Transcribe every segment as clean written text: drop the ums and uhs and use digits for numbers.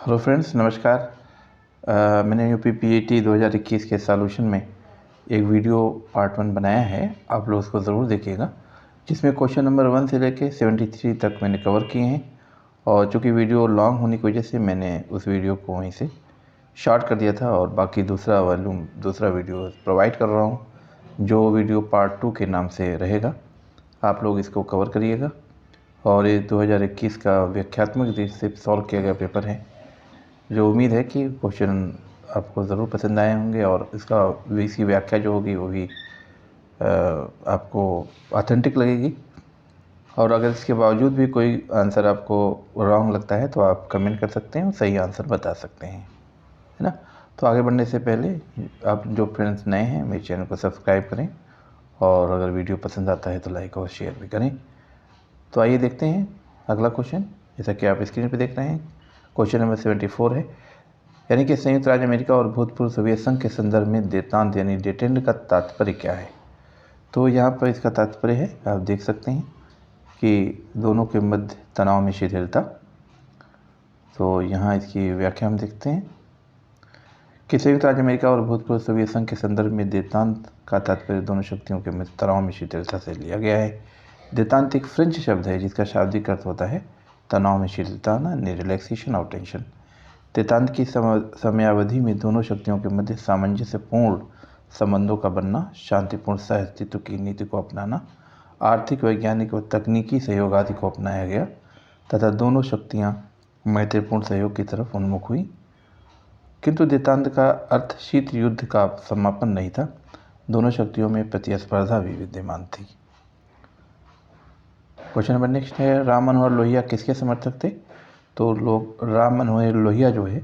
Hello friends, नमस्कार। मैंने UP PAT 2021 के सॉल्यूशन में एक वीडियो पार्ट 1 बनाया है। आप लोग उसको ज़रूर देखिएगा, जिसमें क्वेश्चन नंबर 1 से लेके 73 तक मैंने कवर किए हैं। और चूँकि वीडियो लॉन्ग होने की वजह से मैंने उस वीडियो को वहीं से शॉर्ट कर दिया था और बाकी दूसरा वीडियो प्रोवाइड कर रहा हूँ, जो वीडियो पार्ट 2 के नाम से रहेगा। आप लोग इसको कवर करिएगा। और ये 2021 का व्याख्यात्मक दृष्टि से सॉल्व किया गया पेपर है, जो उम्मीद है कि क्वेश्चन आपको ज़रूर पसंद आए होंगे और इसकी व्याख्या जो होगी वो भी आपको ऑथेंटिक लगेगी। और अगर इसके बावजूद भी कोई आंसर आपको रॉन्ग लगता है तो आप कमेंट कर सकते हैं और सही आंसर बता सकते हैं, है ना। तो आगे बढ़ने से पहले आप जो फ्रेंड्स नए हैं मेरे चैनल को सब्सक्राइब करें, और अगर वीडियो पसंद आता है तो लाइक और शेयर भी करें। तो आइए देखते हैं अगला क्वेश्चन, जैसा कि आप स्क्रीन पर देख रहे हैं। क्वेश्चन नंबर 74 है, यानी कि संयुक्त राज्य अमेरिका और भूतपूर्व सोवियत संघ के संदर्भ में देतांत यानी डेटेंड का तात्पर्य क्या है। तो यहाँ पर इसका तात्पर्य है, आप देख सकते हैं कि दोनों के मध्य तनाव में शिथिलता। तो यहाँ इसकी व्याख्या हम देखते हैं कि संयुक्त राज्य अमेरिका और भूतपूर्व सोवियत संघ के संदर्भ में देतांत का तात्पर्य दोनों शक्तियों के मध्य तनाव में शिथिलता से लिया गया है। देतांत एक फ्रेंच शब्द है जिसका शाब्दिक अर्थ होता है तनाव में शिथिलता, यानी रिलैक्सेशन ऑफ टेंशन। देतांत की समयावधि में दोनों शक्तियों के मध्य सामंजस्यपूर्ण संबंधों का बनना, शांतिपूर्ण सहअस्तित्व की नीति को अपनाना, आर्थिक, वैज्ञानिक और तकनीकी सहयोग आदि को अपनाया गया तथा दोनों शक्तियां मैत्रीपूर्ण सहयोग की तरफ उन्मुख हुई। किंतु देतांत का अर्थ शीत युद्ध का समापन नहीं था, दोनों शक्तियों में प्रतिस्पर्धा भी विद्यमान थी। क्वेश्चन नंबर नेक्स्ट है, राम मनोहर लोहिया किसके समर्थक थे। तो राम मनोहर लोहिया जो है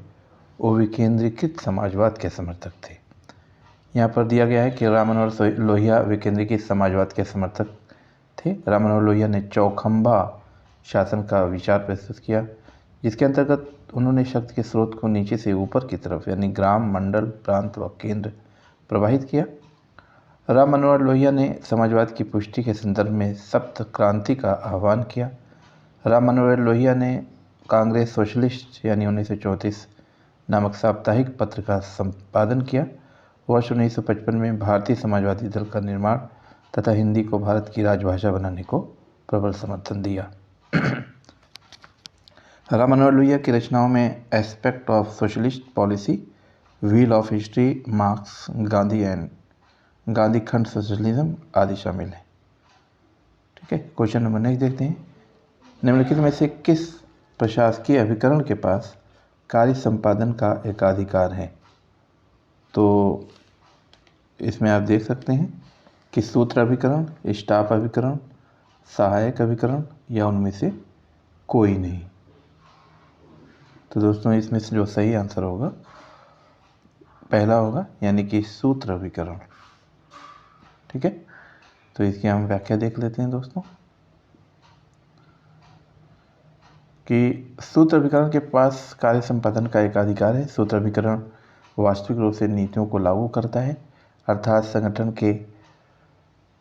वो विकेंद्रीकृत समाजवाद के समर्थक थे। यहाँ पर दिया गया है कि राम मनोहर लोहिया विकेंद्रीकृत समाजवाद के समर्थक थे। राम मनोहर लोहिया ने चौखंबा शासन का विचार प्रस्तुत किया, जिसके अंतर्गत उन्होंने शक्ति के स्रोत को नीचे से ऊपर की तरफ यानी ग्राम, मंडल, प्रांत व केंद्र प्रवाहित किया। राम मनोहर लोहिया ने समाजवाद की पुष्टि के संदर्भ में सप्त क्रांति का आह्वान किया। राम मनोहर लोहिया ने कांग्रेस सोशलिस्ट यानी 1934 नामक साप्ताहिक पत्र का संपादन किया। वर्ष 1955 में भारतीय समाजवादी दल का निर्माण तथा हिंदी को भारत की राजभाषा बनाने को प्रबल समर्थन दिया। राम मनोहर लोहिया की रचनाओं में aspect of socialist policy, wheel of history, marks, Gandhi and Gandhi खंड सोशलिज्म आदि शामिल हैं। ठीक है, क्वेश्चन नंबर नेक्स्ट देखते हैं। निम्नलिखित में से किस प्रशासकीय अभिकरण के पास कार्य संपादन का एकाधिकार है। तो इसमें आप देख सकते हैं कि सूत्र अभिकरण, स्टाफ अभिकरण, सहायक अभिकरण या उनमें से कोई नहीं। तो दोस्तों इसमें से जो सही आंसर होगा पहला होगा, यानी कि सूत्र अभिकरण। ठीक है, तो इसकी हम व्याख्या देख लेते हैं दोस्तों कि सूत्र अभिकरण के पास कार्य संपादन का एकाधिकार है। सूत्र अभिकरण वास्तविक रूप से नीतियों को लागू करता है, अर्थात संगठन के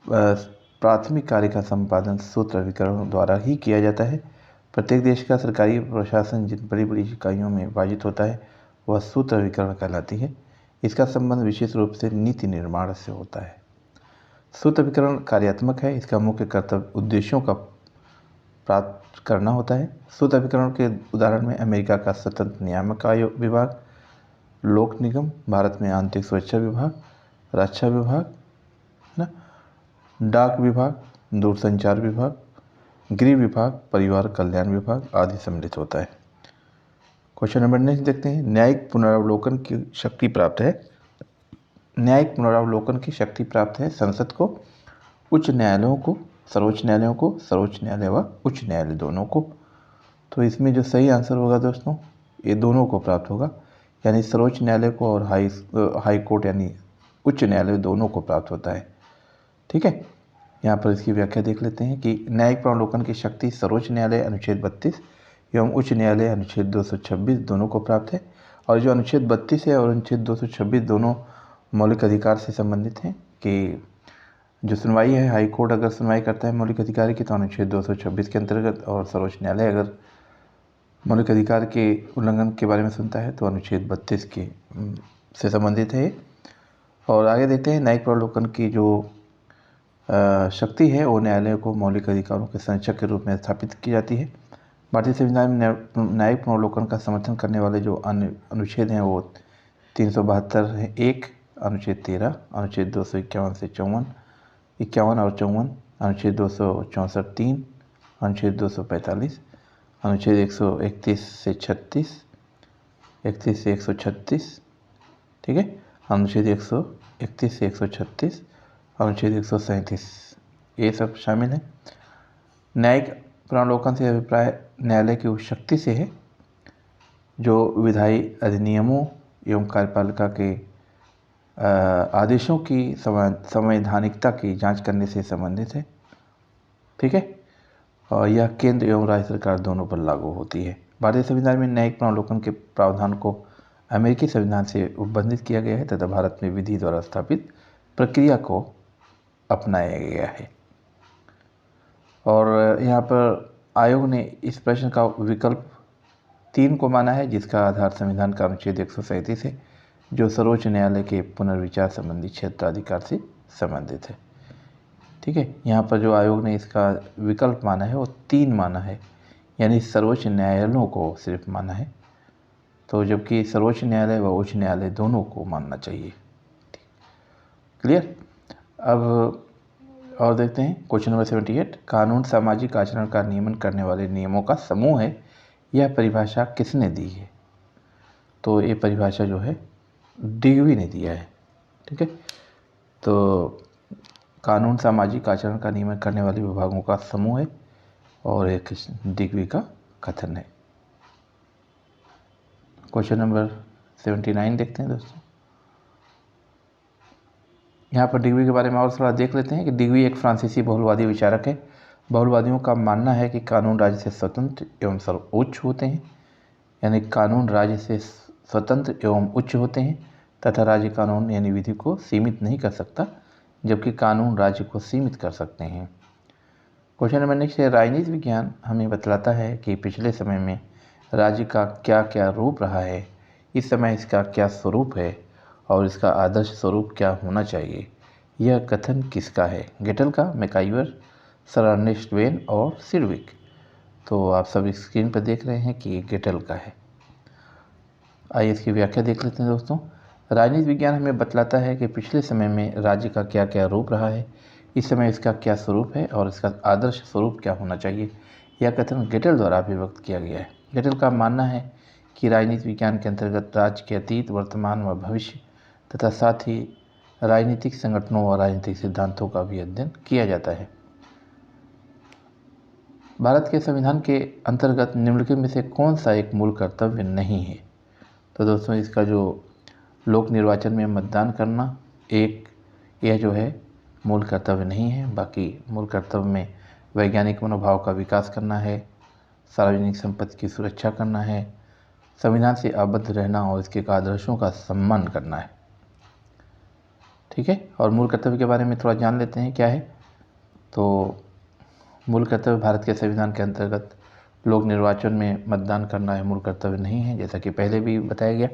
प्राथमिक कार्य का संपादन सूत्र अभिकरण द्वारा ही किया जाता है। प्रत्येक देश का सरकारी प्रशासन जिन बड़ी बड़ी इकाइयों में विभाजित होता है वह सूत्र अभिकरण कहलाती है। इसका संबंध विशेष रूप से नीति निर्माण से होता है। सूत्र अभिकरण कार्यात्मक है, इसका मुख्य कर्तव्य उद्देश्यों का प्राप्त करना होता है। सूत्र अभिकरण के उदाहरण में अमेरिका का स्वतंत्र नियामक आयोग विभाग, लोक निगम, भारत में आंतरिक सुरक्षा विभाग, रक्षा विभाग, है ना, डाक विभाग, दूरसंचार विभाग, गृह विभाग, परिवार कल्याण विभाग आदि सम्मिलित होता है। क्वेश्चन नंबर नेक्स्ट देखते हैं। न्यायिक पुनरावलोकन की शक्ति प्राप्त है। न्यायिक पुनरावलोकन की शक्ति प्राप्त है संसद को, उच्च न्यायालयों को, सर्वोच्च न्यायालयों को, सर्वोच्च न्यायालय व उच्च न्यायालय दोनों को। तो इसमें जो सही आंसर होगा दोस्तों, ये दोनों को प्राप्त होगा, यानी सर्वोच्च न्यायालय को और हाई कोर्ट यानी उच्च न्यायालय दोनों को प्राप्त होता है। ठीक है, यहाँ पर इसकी व्याख्या देख लेते हैं कि न्यायिक पुनरावलोकन की शक्ति सर्वोच्च न्यायालय अनुच्छेद 32 एवं उच्च न्यायालय अनुच्छेद 226 दोनों को प्राप्त है। और जो अनुच्छेद 32 है और अनुच्छेद 226 दोनों मौलिक अधिकार से संबंधित हैं कि जो सुनवाई है, हाई कोर्ट अगर सुनवाई करता है मौलिक अधिकार की तो अनुच्छेद 226 के अंतर्गत, और सर्वोच्च न्यायालय अगर मौलिक अधिकार के उल्लंघन के बारे में सुनता है तो अनुच्छेद 32 के से संबंधित है। और आगे देखते हैं, न्यायिक प्रावलोकन की जो शक्ति है वो न्यायालय को मौलिक अधिकारों के संरक्षक के रूप में स्थापित की जाती है। भारतीय संविधान में न्यायिक पुनर्वलोकन का समर्थन करने वाले जो अन्य अनुच्छेद हैं वो 372 है, 1, अनुच्छेद 13, अनुच्छेद 251 से 51 और 54, अनुच्छेद 264 3, अनुच्छेद 245, अनुच्छेद 131 से 36, 31 से 136, ठीक है, अनुच्छेद 131 से 136, अनुच्छेद 137, ये सब शामिल है। न्यायिक पुनर्वलोकन से अभिप्राय न्यायालय की उस शक्ति से है जो विधायी अधिनियमों एवं कार्यपालिका के आदेशों की संवैधानिकता की जांच करने से संबंधित है, ठीक है, और यह केंद्र एवं राज्य सरकार दोनों पर लागू होती है। भारतीय संविधान में न्यायिक पुनर्वलोकन के प्रावधान को अमेरिकी संविधान से उपबंधित किया गया है तथा भारत में विधि द्वारा स्थापित प्रक्रिया को अपनाया गया है। और यहाँ पर आयोग ने इस प्रश्न का विकल्प 3 को माना है, जिसका आधार संविधान का अनुच्छेद 137 है जो सर्वोच्च न्यायालय के पुनर्विचार संबंधी क्षेत्राधिकार से संबंधित है, ठीक है। यहाँ पर जो आयोग ने इसका विकल्प माना है वो 3 माना है, यानी सर्वोच्च न्यायालयों को सिर्फ माना है, तो जबकि सर्वोच्च न्यायालय व उच्च न्यायालय दोनों को मानना चाहिए। क्लियर। अब और देखते हैं क्वेश्चन नंबर 78, कानून सामाजिक आचरण का नियमन करने वाले नियमों का समूह है, यह परिभाषा किसने दी है? तो ये परिभाषा जो है डिगवी ने दिया है, ठीक है। तो कानून सामाजिक आचरण का नियमन करने वाले विभागों का समूह है और एक डिगवी का कथन है। क्वेश्चन नंबर 79 देखते हैं दोस्तों। यहाँ पर डिगवी के बारे में और थोड़ा देख लेते हैं कि डिगवी एक फ्रांसीसी बहुलवादी विचारक है। बहुलवादियों का मानना है कि कानून राज्य से स्वतंत्र एवं सर्वोच्च होते हैं, यानी कानून राज्य से स्वतंत्र एवं उच्च होते हैं तथा राज्य कानून यानी विधि को सीमित नहीं कर सकता, जबकि कानून राज्य को सीमित कर सकते हैं। क्वेश्चन नंबर नेक्स्ट है, राजनीति विज्ञान हमें बतलाता है कि पिछले समय में राज्य का क्या क्या रूप रहा है, इस समय इसका क्या स्वरूप है और इसका आदर्श स्वरूप क्या होना चाहिए। यह कथन किसका है? गेटल का, मैकाइवर, सर अर्नेस्ट वेन और सिडविक। तो आप सब स्क्रीन पर देख रहे हैं कि गेटल का है। आइए इसकी व्याख्या देख लेते हैं दोस्तों। राजनीति विज्ञान हमें बतलाता है कि पिछले समय में राज्य का क्या क्या रूप रहा है, इस समय इसका क्या स्वरूप है और इसका आदर्श स्वरूप क्या होना चाहिए। यह कथन गेटल द्वारा अभिव्यक्त किया गया है। गेटल का मानना है कि राजनीति विज्ञान के अंतर्गत राज्य के अतीत, वर्तमान व भविष्य तथा साथ ही राजनीतिक संगठनों और राजनीतिक सिद्धांतों का भी अध्ययन किया जाता है। भारत के संविधान के अंतर्गत निम्नलिखित में से कौन सा एक मूल कर्तव्य नहीं है? तो दोस्तों इसका जो लोक निर्वाचन में मतदान करना, यह जो है मूल कर्तव्य नहीं है। बाकी मूल कर्तव्य में वैज्ञानिक मनोभाव का विकास करना है, सार्वजनिक संपत्ति की सुरक्षा करना है, संविधान से आबद्ध रहना और इसके आदर्शों का सम्मान करना है, ठीक है। और मूल कर्तव्य के बारे में थोड़ा जान लेते हैं क्या है। तो मूल कर्तव्य भारत के संविधान के अंतर्गत लोक निर्वाचन में मतदान करना है, मूल कर्तव्य नहीं है, जैसा कि पहले भी बताया गया।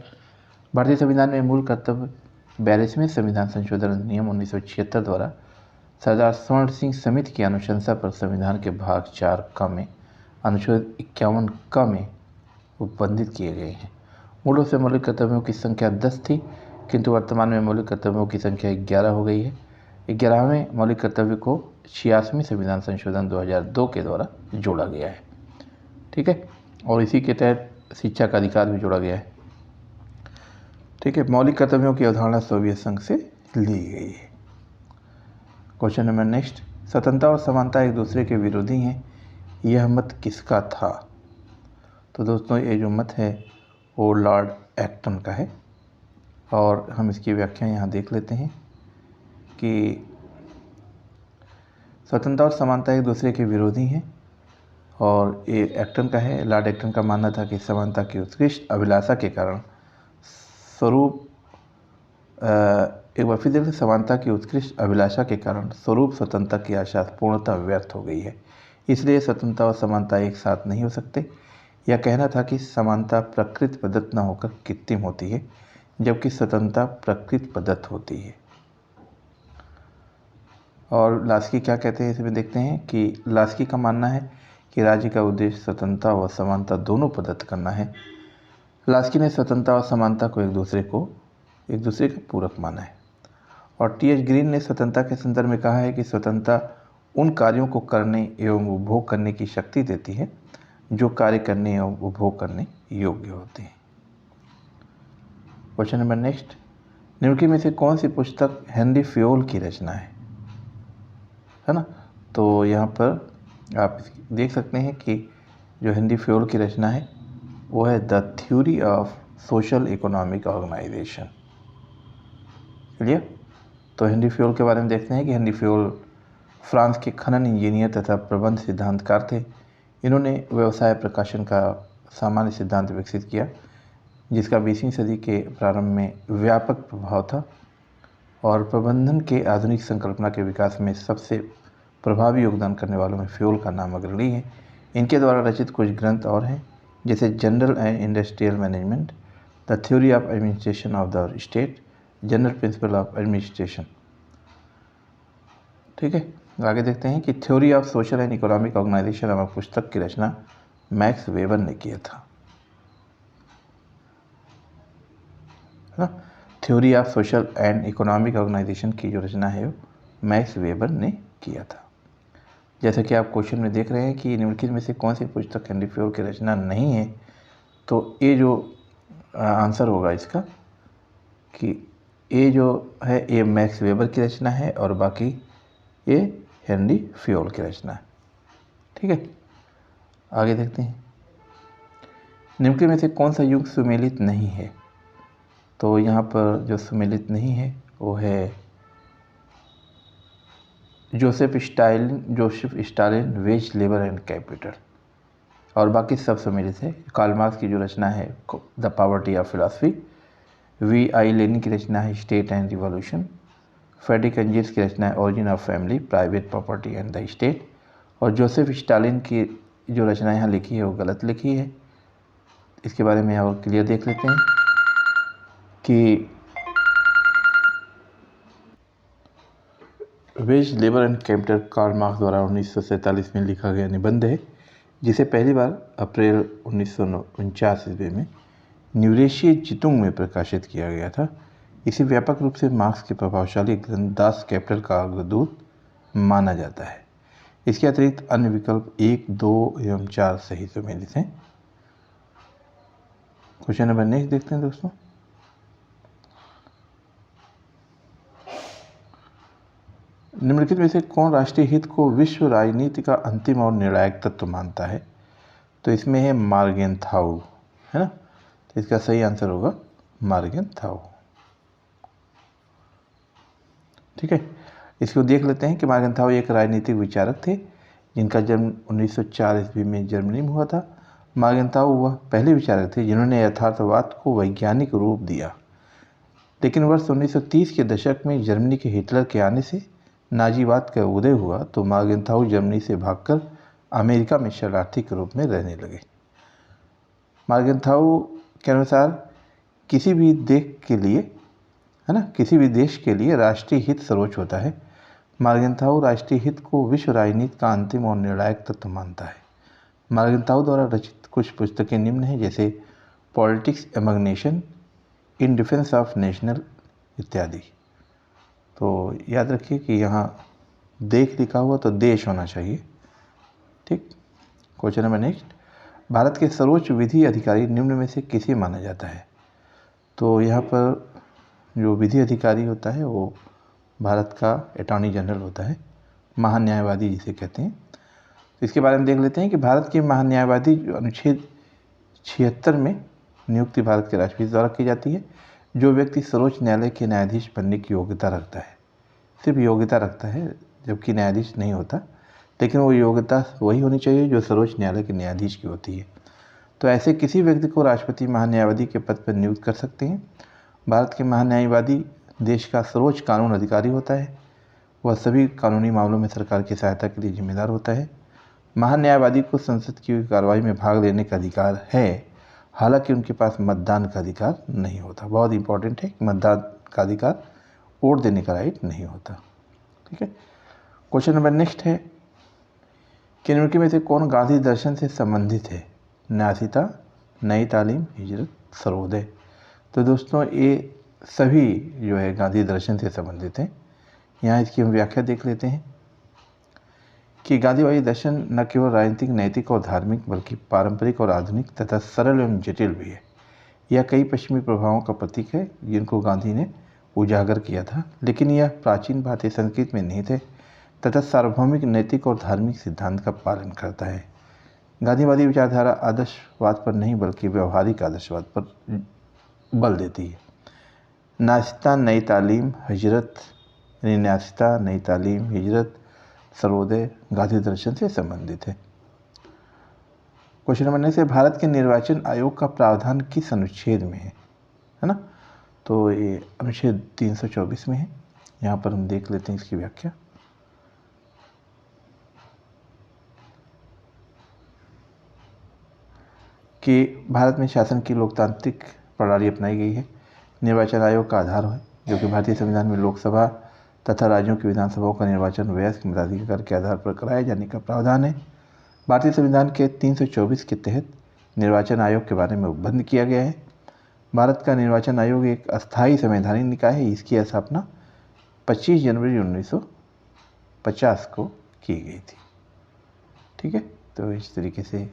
भारतीय संविधान में मूल कर्तव्य 42वें संविधान संशोधन अधिनियम 1976 द्वारा सरदार स्वर्ण सिंह समिति की अनुशंसा पर संविधान के भाग 4 क में अनुच्छेद 51 क में उपबंधित किए गए हैं। मूलों से मौलिक कर्तव्यों की संख्या 10 थी, किंतु वर्तमान में मौलिक कर्तव्यों की संख्या 11 हो गई है। 11वें मौलिक कर्तव्य को 86वें संविधान संशोधन 2002 के द्वारा जोड़ा गया है, ठीक है। और इसी के तहत शिक्षा का अधिकार भी जोड़ा गया है, ठीक है। मौलिक कर्तव्यों की अवधारणा सोवियत संघ से ली गई है। क्वेश्चन नंबर नेक्स्ट, स्वतंत्रता और समानता एक दूसरे के विरोधी हैं, यह मत किसका था? तो दोस्तों ये जो मत है वो लॉर्ड एक्टन का है और हम इसकी व्याख्या यहाँ देख लेते हैं कि स्वतंत्रता और समानता एक दूसरे के विरोधी हैं और ये एक्टन का है। लॉर्ड एक्टन का मानना था कि समानता की उत्कृष्ट अभिलाषा के कारण स्वरूप एक बार फिर देखते, समानता की उत्कृष्ट अभिलाषा के कारण स्वरूप स्वतंत्रता की आशा पूर्णतः व्यर्थ हो गई है, इसलिए स्वतंत्रता और समानता एक साथ नहीं हो सकते। यह कहना था कि समानता प्रकृति प्रदत्त न होकर कृत्रिम होती है, जबकि स्वतंत्रता प्रकृति प्रदत्त होती है। और लास्की क्या कहते हैं इसमें देखते हैं कि लास्की का मानना है कि राज्य का उद्देश्य स्वतंत्रता व समानता दोनों प्रदत्त करना है। लास्की ने स्वतंत्रता और समानता को एक दूसरे का पूरक माना है। और टी एच ग्रीन ने स्वतंत्रता के संदर्भ में कहा है कि स्वतंत्रता उन कार्यों को करने एवं उपभोग करने की शक्ति देती है जो कार्य करने एवं उपभोग करने योग्य होते हैं। क्वेश्चन नंबर नेक्स्ट, निम्नलिखित में से कौन सी पुस्तक हेनरी फ्योल की रचना है ना। तो यहाँ पर आप देख सकते हैं कि जो हेनरी फ्योल की रचना है वो है the theory of social economic organisation. Clear. तो हेनरी फ्योल के बारे में देखते हैं कि हेनरी फ्योल फ्रांस के खनन इंजीनियर तथा प्रबंध सिद्धांतकार थे। इन्होंने व्यवसाय प्रकाशन का सामान्य सिद्धांत विकसित किया, जिसका 20वीं सदी के प्रारंभ में व्यापक प्रभाव था और प्रबंधन के आधुनिक संकल्पना के विकास में सबसे प्रभावी योगदान करने वालों में फ्योल का नाम अग्रणी है। इनके द्वारा रचित कुछ ग्रंथ और हैं, जैसे general and industrial management, the theory of administration of the state, general principle of administration. ठीक है, आगे देखते हैं कि theory of social and economic organization नामक पुस्तक की रचना मैक्स वेबर ने किया था, है ना। Theory of social and economic organization की जो रचना है वो मैक्स वेबर ने किया था। जैसे कि आप क्वेश्चन में देख रहे हैं कि निम्नलिखित में से कौन सी पुस्तक हेनरी फ्योल की रचना नहीं है, तो ये जो आंसर होगा इसका कि ये जो है ये मैक्स वेबर की रचना है और बाकी ये हेनरी फ्योल की रचना है। ठीक है, आगे देखते हैं निम्नलिखित में से कौन सा युग सुमेलित नहीं है। तो यहाँ पर जो सुमेलित नहीं है वो है Joseph Stalin veg labour and capital, और बाकी सब सम्मिलित है। कार्ल मार्क्स की जो रचना है the poverty of philosophy, V I Lenin की रचना है state and revolution, Friedrich Engels की रचना है origin of family, private property and the state, और जोसेफ स्टालिन की जो रचना यहाँ लिखी है वो गलत लिखी है। इसके बारे में और क्लियर देख लेते हैं कि wage labour and capital Karl Marx द्वारा 1947 में लिखा गया निबंध है, जिसे पहली बार अप्रैल 1949 ईस्वी में न्यूरेशिया जितुंग में प्रकाशित किया गया था। इसे व्यापक रूप से मार्क्स के प्रभावशाली ग्रंथ दास कैपिटल का अग्रदूत माना जाता है। इसके अतिरिक्त अन्य विकल्प 1, 2 एवं 4 सही सुमेलित हैं। क्वेश्चन नंबर नेक्स्ट देखते हैं दोस्तों। निम्नलिखित में से कौन राष्ट्रीय हित को विश्व राजनीति का अंतिम और निर्णायक तत्व मानता है। तो इसमें है मार्गेनथाउ, है ना। तो इसका सही आंसर होगा मार्गेनथाउ। ठीक है, इसको देख लेते हैं कि मार्गेनथाउ एक राजनीतिक विचारक थे जिनका जन्म 1904 ईस्वी में जर्मनी में हुआ था। मार्गेनथाउ वह पहले विचारक थे जिन्होंने यथार्थवाद को वैज्ञानिक रूप दिया, लेकिन वर्ष 1930 के दशक में जर्मनी के हिटलर के आने से नाजीवाद का उदय हुआ तो मार्गेनथाउ जर्मनी से भागकर अमेरिका में शरणार्थी के रूप में रहने लगे। मार्गेनथाउ के अनुसार किसी भी देश के लिए, है ना, किसी भी देश के लिए राष्ट्रीय हित सर्वोच्च होता है। मार्गेनथाउ राष्ट्रीय हित को विश्व राजनीति का अंतिम और निर्णायक तत्व मानता है। मार्गेनथाउ द्वारा रचित कुछ पुस्तकें निम्न हैं, जैसे politics among nation, in defence of national इत्यादि। तो याद रखिए कि यहाँ देश लिखा हुआ तो देश होना चाहिए। ठीक, क्वेश्चन नंबर नेक्स्ट, भारत के सर्वोच्च विधि अधिकारी निम्न में से किसे माना जाता है। तो यहाँ पर जो विधि अधिकारी होता है वो भारत का अटॉर्नी जनरल होता है, महान्यायवादी जिसे कहते हैं। तो इसके बारे में देख लेते हैं कि भारत के महान्यायवादी जो अनुच्छेद 76 में नियुक्ति भारत के राष्ट्रपति द्वारा की जाती है। जो व्यक्ति सर्वोच्च न्यायालय के न्यायाधीश बनने की योग्यता रखता है, सिर्फ योग्यता रखता है जबकि न्यायाधीश नहीं होता, लेकिन वो योग्यता वही होनी चाहिए जो सर्वोच्च न्यायालय के न्यायाधीश की होती है। तो ऐसे किसी व्यक्ति को राष्ट्रपति महान्यायवादी के पद पर नियुक्त कर सकते हैं। भारत के महान्यायवादी देश का सर्वोच्च कानून अधिकारी होता है। वह सभी कानूनी मामलों में सरकार की सहायता के लिए जिम्मेदार होता है। महान्यायवादी को संसद की कार्रवाई में भाग लेने का अधिकार है, हालांकि उनके पास मतदान का अधिकार नहीं होता। बहुत इंपॉर्टेंट है, मतदान का अधिकार, वोट देने का राइट नहीं होता। ठीक है। क्वेश्चन नंबर नेक्स्ट है कि निम्नलिखित में से कौन गांधी दर्शन से संबंधित है? न्यासिता, नई तालीम, हिजरत, सर्वोदय। तो दोस्तों ये सभी जो है गांधी दर्शन से संबंधित हैं। यहाँ इसकी हम व्याख्या देख लेते हैं कि गांधीवादी दर्शन न केवल राजनीतिक, नैतिक और धार्मिक बल्कि पारंपरिक और आधुनिक तथा सरल एवं जटिल भी है। यह कई पश्चिमी प्रभावों का प्रतीक है जिनको गांधी ने उजागर किया था, लेकिन यह प्राचीन भारतीय संस्कृति में निहित है तथा सार्वभौमिक, नैतिक और धार्मिक सिद्धांत का पालन करता है। गांधीवादी विचारधारा आदर्शवाद पर नहीं बल्कि व्यवहारिक आदर्शवाद पर बल देती है। न्यासिता, नई तालीम, हिजरत, यानी न्यासिता, नई तालीम, हिजरत, सर्वोदय गांधी दर्शन से संबंधित है। क्वेश्चन नंबर नेक्स्ट है, भारत के निर्वाचन आयोग का प्रावधान किस अनुच्छेद में है ना? तो ये अनुच्छेद 324 में है। यहाँ पर हम देख लेते हैं इसकी व्याख्या कि भारत में शासन की लोकतांत्रिक प्रणाली अपनाई गई है। निर्वाचन आयोग का आधार है, जो कि भारतीय संविधान में लोकसभा तथा राज्यों की विधानसभाओं का निर्वाचन वयस्क मताधिकार के आधार पर कराए जाने का प्रावधान है। भारतीय संविधान के 324 के तहत निर्वाचन आयोग के बारे में उपबंध किया गया है। भारत का निर्वाचन आयोग एक अस्थायी संवैधानिक निकाय है। इसकी स्थापना 25 जनवरी 1950 को की गई थी। ठीक है, तो इस तरीके से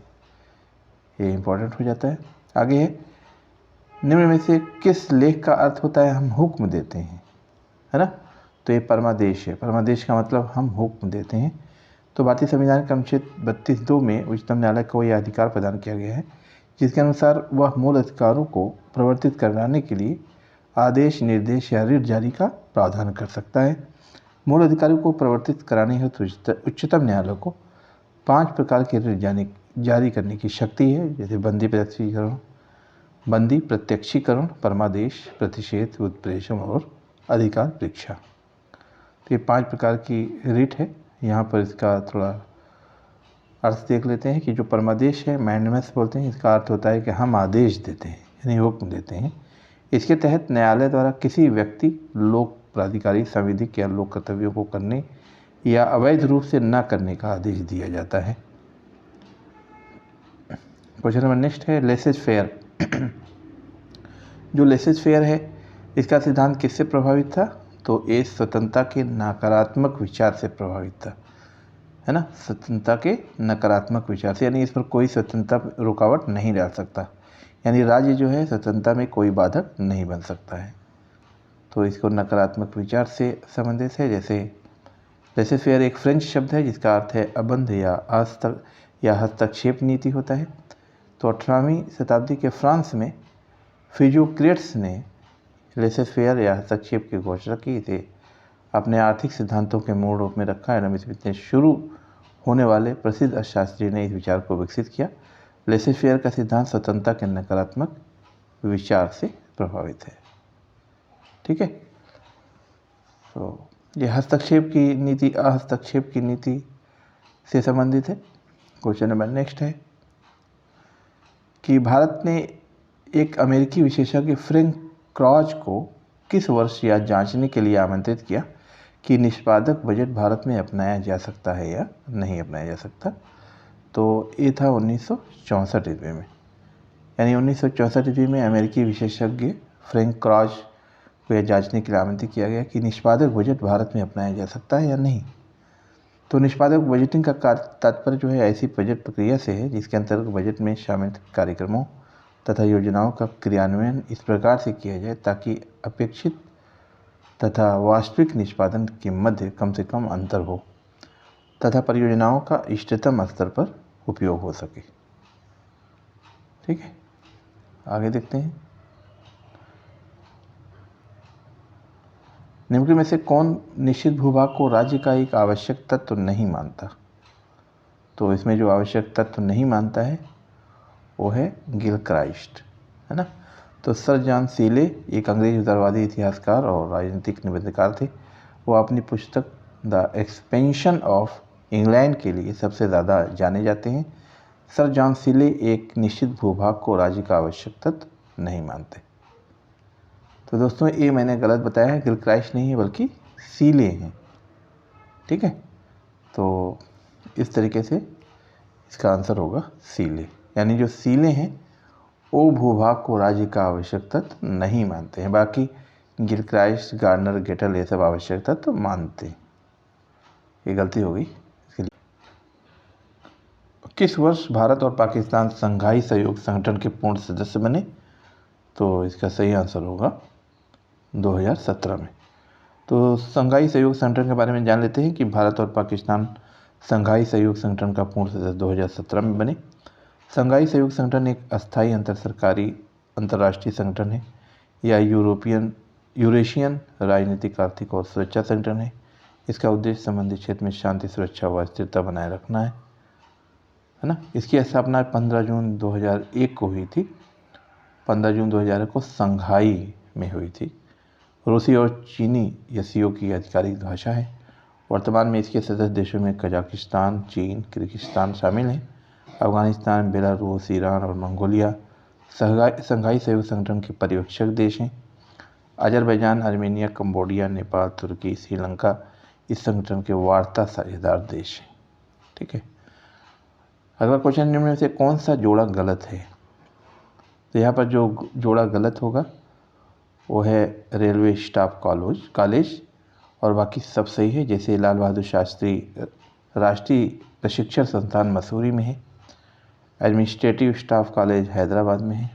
ये इम्पोर्टेंट हो जाता है। आगे है, निम्न में से किस लेख का अर्थ होता है हम हुक्म देते हैं, है ना? तो ये परमादेश है। परमादेश का मतलब हम हुक्म देते हैं। तो भारतीय संविधान के अनुच्छेद 32(2) में उच्चतम न्यायालय को यह अधिकार प्रदान किया गया है, जिसके अनुसार वह मूल अधिकारों को प्रवर्तित कराने के लिए आदेश, निर्देश या रिट जारी का प्रावधान कर सकता है। मूल अधिकारों को प्रवर्तित कराने हेतु उच्चतम न्यायालय को 5 प्रकार के रिट जारी करने की शक्ति है, जैसे बंदी प्रत्यक्षीकरण, परमादेश, प्रतिषेध, उत्प्रेषण और अधिकार परीक्षा। तो ये 5 प्रकार की रिट है। यहाँ पर इसका थोड़ा अर्थ देख लेते हैं कि जो परमादेश है, मैंडेमस बोलते हैं, इसका अर्थ होता है कि हम आदेश देते हैं, यानी हुक्म देते हैं। इसके तहत न्यायालय द्वारा किसी व्यक्ति, लोक प्राधिकारी, संविधिक या लोक कर्तव्यों को करने या अवैध रूप से न करने का आदेश दिया जाता है। क्वेश्चन नंबर नेक्स्ट है, लेसेस फेयर। जो लेसेस फेयर है, इसका सिद्धांत किससे प्रभावित था? तो ये स्वतंत्रता के नकारात्मक विचार से प्रभावित था, है ना? स्वतंत्रता के नकारात्मक विचार से, यानी इस पर कोई स्वतंत्रता रुकावट नहीं डाल सकता, यानी राज्य जो है स्वतंत्रता में कोई बाधक नहीं बन सकता है। तो इसको नकारात्मक विचार से संबंधित है। जैसे लेसेस फेयर एक फ्रेंच शब्द है जिसका अर्थ है अबंध या हस्तक्षेप नीति होता है। तो 18वीं शताब्दी के फ्रांस में फिजियोक्रेट्स ने लेसेस फेयर या हस्तक्षेप की घोषणा की। इसे अपने आर्थिक सिद्धांतों के मूल रूप में रखा। एडम स्मिथ ने शुरू होने वाले प्रसिद्ध अर्थशास्त्री ने इस विचार को विकसित किया। लेसेस फेयर का सिद्धांत स्वतंत्रता के नकारात्मक विचार से प्रभावित है। ठीक है, तो ये हस्तक्षेप की नीति, अहस्तक्षेप की नीति से संबंधित है। क्वेश्चन नंबर नेक्स्ट है कि भारत ने एक अमेरिकी विशेषज्ञ फ्रैंक क्रॉच को किस वर्ष यह जांचने के लिए आमंत्रित किया कि निष्पादक बजट भारत में अपनाया जा सकता है या नहीं अपनाया जा सकता? तो ये था 1964 ईस्वी में, यानी 1964 ईस्वी में अमेरिकी विशेषज्ञ फ्रैंक क्रॉच को यह जांचने के लिए आमंत्रित किया गया कि निष्पादक बजट भारत में अपनाया जा सकता है या नहीं। तो निष्पादक बजटिंग का तात्पर्य जो है ऐसी बजट प्रक्रिया से है जिसके अंतर्गत बजट में शामिल कार्यक्रमों तथा योजनाओं का क्रियान्वयन इस प्रकार से किया जाए ताकि अपेक्षित तथा वास्तविक निष्पादन के मध्य कम से कम अंतर हो तथा परियोजनाओं का इष्टतम स्तर पर उपयोग हो सके। ठीक है, आगे देखते हैं। निम्नलिखित में से कौन निश्चित भूभाग को राज्य का एक आवश्यक तत्व नहीं मानता? तो इसमें जो आवश्यक तत्व नहीं मानता है वो है गिलक्राइस्ट, है ना? तो सर जॉन सीले एक अंग्रेज उदारवादी इतिहासकार और राजनीतिक निबंधकार थे। वो अपनी पुस्तक द एक्सपेंशन ऑफ इंग्लैंड के लिए सबसे ज़्यादा जाने जाते हैं। सर जॉन सीले एक निश्चित भूभाग को राज्य का आवश्यक तत्व नहीं मानते। तो दोस्तों ये मैंने गलत बताया है, गिलक्राइस्ट नहीं है बल्कि सीले हैं। ठीक है, तो इस तरीके से इसका आंसर होगा सीले, यानी जो सीले हैं वो भूभाग को राज्य का आवश्यक तत्व नहीं मानते हैं। बाकी गिलक्राइस्ट, गार्डनर, गेटल ये सब आवश्यक तत्व मानते हैं। ये गलती हो गई इसके लिए। किस वर्ष भारत और पाकिस्तान संघाई सहयोग संगठन के पूर्ण सदस्य बने? तो इसका सही आंसर होगा 2017 में। तो संघाई सहयोग संगठन के बारे में जान लेते हैं कि भारत और पाकिस्तान संघाई सहयोग संगठन का पूर्ण सदस्य 2017 में बने। संघाई सहयोग संगठन एक अस्थायी अंतर सरकारी अंतर्राष्ट्रीय संगठन है या यूरेशियन राजनीतिक, आर्थिक और सुरक्षा संगठन है। इसका उद्देश्य संबंधित क्षेत्र में शांति, सुरक्षा व स्थिरता बनाए रखना है ना। इसकी स्थापना 15 जून 2001 को हुई थी। 15 जून 2001 को संघाई में हुई थी। रूसी और चीनी एससीओ की आधिकारिक भाषा है। वर्तमान में इसके सदस्य देशों में कजाकिस्तान, चीन, किर्गिस्तान शामिल हैं। अफगानिस्तान, बेलारूस, ईरान और मंगोलिया संघाई सहयोग संगठन के पर्यवेक्षक देश हैं। अजरबैजान, आर्मेनिया, कंबोडिया, नेपाल, तुर्की, श्रीलंका इस संगठन के वार्ता साझेदार देश हैं। ठीक है, अगला क्वेश्चन, निम्न में से कौन सा जोड़ा गलत है? तो यहाँ पर जो जोड़ा गलत होगा वो है रेलवे स्टाफ कॉलेज और बाकी सब सही है। जैसे लाल बहादुर शास्त्री राष्ट्रीय प्रशिक्षण संस्थान मसूरी में है, एडमिनिस्ट्रेटिव स्टाफ कॉलेज हैदराबाद में है,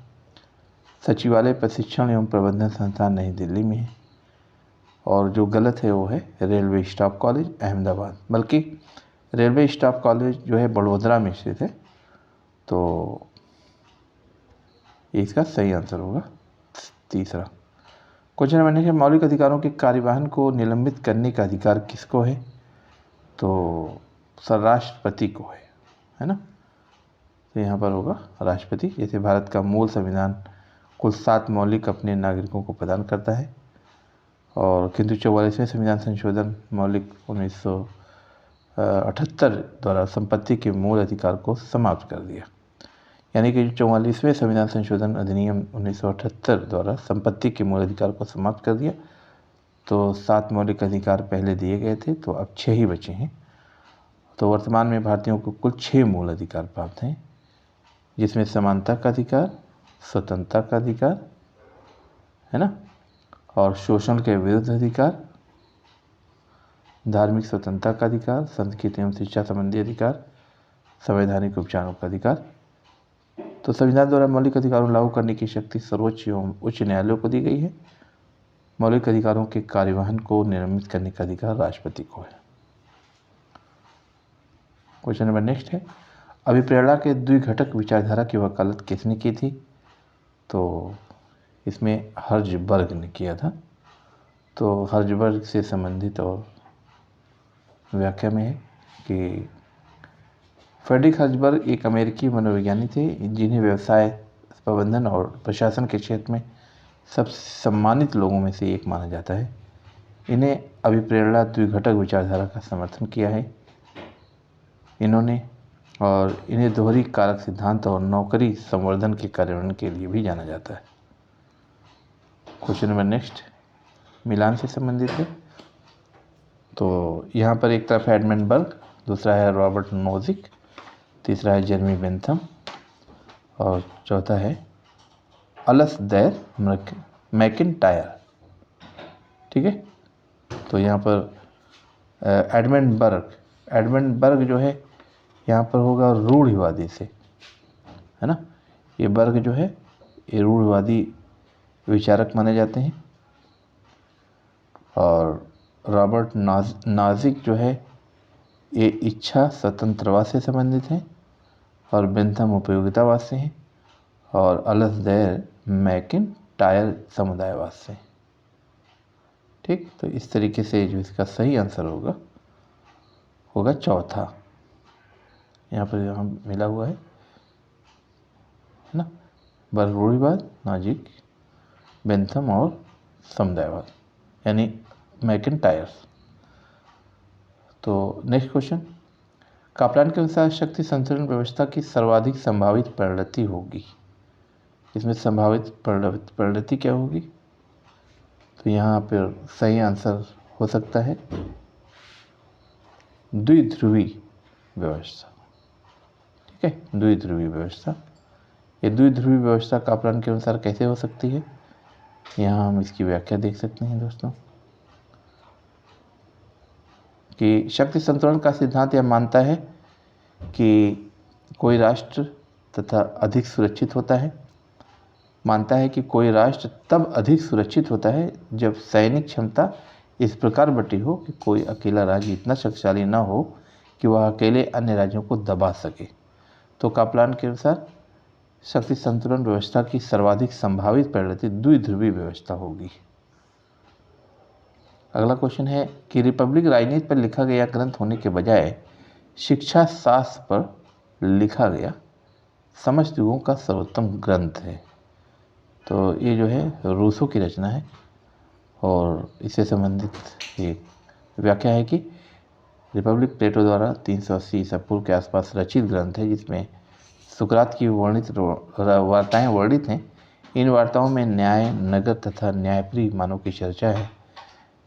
सचिवालय प्रशिक्षण एवं प्रबंधन संस्थान नई दिल्ली में है, और जो गलत है वो है रेलवे स्टाफ कॉलेज अहमदाबाद। बल्कि रेलवे स्टाफ कॉलेज जो है बड़ोदरा में स्थित है। तो इसका सही आंसर होगा तीसरा। क्वेश्चन नंबर नेक्स्ट, मौलिक अधिकारों के कार्यवाहन को निलंबित करने का अधिकार किसको है? तो सर राष्ट्रपति को है ना। तो यहाँ पर होगा राष्ट्रपति। जैसे भारत का मूल संविधान कुल 7 मौलिक अपने नागरिकों को प्रदान करता है, और किंतु 44वें संविधान संशोधन मौलिक 1978 द्वारा संपत्ति के मूल अधिकार को समाप्त कर दिया। यानी कि 44वें संविधान संशोधन अधिनियम 1978 द्वारा संपत्ति के मूल अधिकार को समाप्त कर दिया। तो 7 मौलिक अधिकार पहले दिए गए थे, तो अब 6 ही बचे हैं। तो वर्तमान में भारतीयों को कुल 6 मूल अधिकार प्राप्त हैं, जिसमें समानता का अधिकार, स्वतंत्रता का अधिकार है ना, और शोषण के विरुद्ध अधिकार, धार्मिक स्वतंत्रता का अधिकार, संस्कृति एवं शिक्षा संबंधी अधिकार, संवैधानिक उपचारों का अधिकार। तो संविधान द्वारा मौलिक अधिकारों लागू करने की शक्ति सर्वोच्च एवं उच्च न्यायालयों को दी गई है। मौलिक अधिकारों के कार्यवाहन को निलंबित करने का अधिकार राष्ट्रपति को है। क्वेश्चन नंबर नेक्स्ट है, अभिप्रेरणा के द्विघटक विचारधारा की वकालत किसने की थी? तो इसमें हर्ज़बर्ग ने किया था। तो हर्ज़बर्ग से संबंधित और व्याख्या में है कि फ्रेडरिक हर्ज़बर्ग एक अमेरिकी मनोवैज्ञानिक थे, जिन्हें व्यवसाय, प्रबंधन और प्रशासन के क्षेत्र में सबसे सम्मानित लोगों में से एक माना जाता है। इन्हें अभिप्रेरणा द्विघटक विचारधारा का समर्थन किया है इन्होंने, और इन्हें दोहरी कारक सिद्धांत और नौकरी संवर्धन के कार्यान्वयन के लिए भी जाना जाता है। क्वेश्चन नंबर नेक्स्ट मिलान से संबंधित है। तो यहाँ पर एक तरफ है एडमंड बर्ग, दूसरा है रॉबर्ट नोजिक, तीसरा है जेरेमी बेंथम, और चौथा है अल्सदायर मैकिन्टायर। ठीक है, तो यहाँ पर एडमंड बर्ग जो है यहाँ पर होगा रूढ़िवादी से, है ना। ये बर्ग जो है ये रूढ़िवादी विचारक माने जाते हैं, और रॉबर्ट नाजिक जो है ये इच्छा स्वतंत्रवाद से संबंधित हैं, और बेंथम उपयोगितावाद से हैं, और अल्सदायर मैकिन्टायर समुदायवाद से। ठीक, तो इस तरीके से जो इसका सही आंसर होगा चौथा। यहाँ मिला हुआ है ना, बर्ग रूढ़िवाद, नाजिक बेंथम और समुदायवाद यानी मैकिन्टायर। तो नेक्स्ट क्वेश्चन, कापलान के अनुसार शक्ति संतुलन व्यवस्था की सर्वाधिक संभावित परिणति होगी। इसमें संभावित परिणति क्या होगी? तो यहाँ पर सही आंसर हो सकता है द्विध्रुवी व्यवस्था। ठीक है, द्विध्रुवी व्यवस्था। ये द्विध्रुवी व्यवस्था कापलान के अनुसार कैसे हो सकती है, यहाँ हम इसकी व्याख्या देख सकते हैं दोस्तों कि शक्ति संतुलन का सिद्धांत यह मानता है कि कोई राष्ट्र तथा अधिक सुरक्षित होता है, मानता है कि कोई राष्ट्र तब अधिक सुरक्षित होता है जब सैनिक क्षमता इस प्रकार बटी हो कि कोई अकेला राज्य इतना शक्तिशाली न हो कि वह अकेले अन्य राज्यों को दबा सके। तो कापलान के अनुसार शक्ति संतुलन व्यवस्था की सर्वाधिक संभावित परिणति द्विध्रुवी व्यवस्था होगी। अगला क्वेश्चन है कि रिपब्लिक राजनीति पर लिखा गया ग्रंथ होने के बजाय शिक्षा शास्त्र पर लिखा गया समस्त युगों का सर्वोत्तम ग्रंथ है। तो ये जो है रूसो की रचना है और इससे संबंधित एक व्याख्या है कि रिपब्लिक प्लेटो द्वारा 380 ईसा पूर्व के आसपास रचित ग्रंथ है, जिसमें सुकरात की वर्णित वार्ताएं वर्णित हैं। इन वार्ताओं में न्याय, नगर तथा न्यायप्रिय मानव की चर्चा है।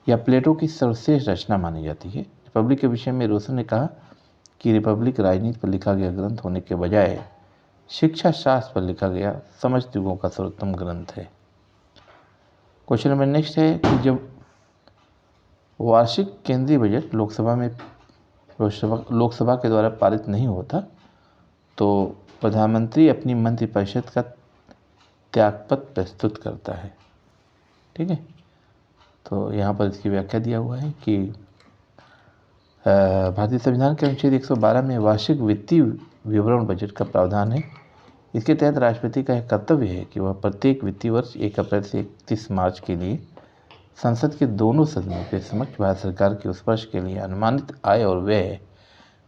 यह प्लेटो की सर्वश्रेष्ठ रचना मानी जाती है। रिपब्लिक के विषय में रूसो ने कहा कि रिपब्लिक राजनीति पर लिखा गया ग्रंथ होने के बजाय शिक्षा शास्त्र पर लिखा गया समस्त युगों का सर्वोत्तम ग्रंथ है। क्वेश्चन नंबर नेक्स्ट है कि जब वार्षिक केंद्रीय बजट लोकसभा के द्वारा पारित नहीं होता तो प्रधानमंत्री अपनी मंत्रिपरिषद का त्यागपत्र प्रस्तुत करता है। ठीक है, तो यहाँ पर इसकी व्याख्या दिया हुआ है कि भारतीय संविधान के अनुच्छेद 112 में वार्षिक वित्तीय विवरण बजट का प्रावधान है। इसके तहत राष्ट्रपति का यह कर्तव्य है कि वह प्रत्येक वित्तीय वर्ष 1 अप्रैल से 31 मार्च के लिए संसद के दोनों सदनों के समक्ष भारत सरकार के उस वर्ष के लिए अनुमानित आय और व्यय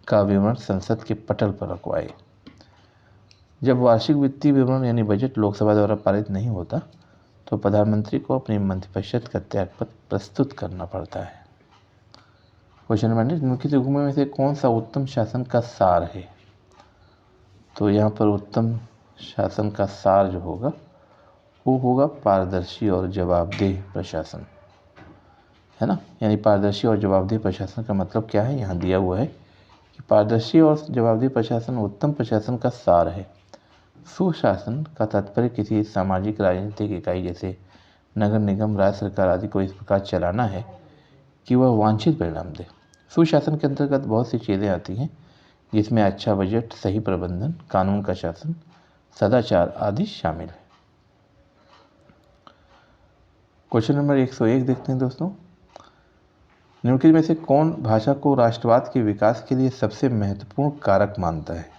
का विवरण संसद के पटल पर रखवाए। जब वार्षिक वित्तीय विवरण यानी बजट लोकसभा द्वारा पारित नहीं होता तो प्रधानमंत्री को अपनी मंत्रिपरिषद का त्यागपत्र प्रस्तुत करना पड़ता है। क्वेश्चन नंबर निम्नलिखित युग्मों में से कौन सा उत्तम शासन का सार है? तो यहाँ पर उत्तम शासन का सार जो होगा वो होगा पारदर्शी और जवाबदेह प्रशासन, है ना। यानी पारदर्शी और जवाबदेह प्रशासन का मतलब क्या है, यहाँ दिया हुआ है कि पारदर्शी और जवाबदेह प्रशासन उत्तम प्रशासन का सार है। सुशासन का तात्पर्य किसी सामाजिक राजनीतिक इकाई जैसे नगर निगम, राज्य सरकार आदि को इस प्रकार चलाना है कि वह वांछित परिणाम दे। सुशासन के अंतर्गत बहुत सी चीज़ें आती हैं जिसमें अच्छा बजट, सही प्रबंधन, कानून का शासन, सदाचार आदि शामिल है। क्वेश्चन नंबर 101 देखते हैं दोस्तों। निम्नलिखित में से कौन भाषा को राष्ट्रवाद के विकास के लिए सबसे महत्वपूर्ण कारक मानता है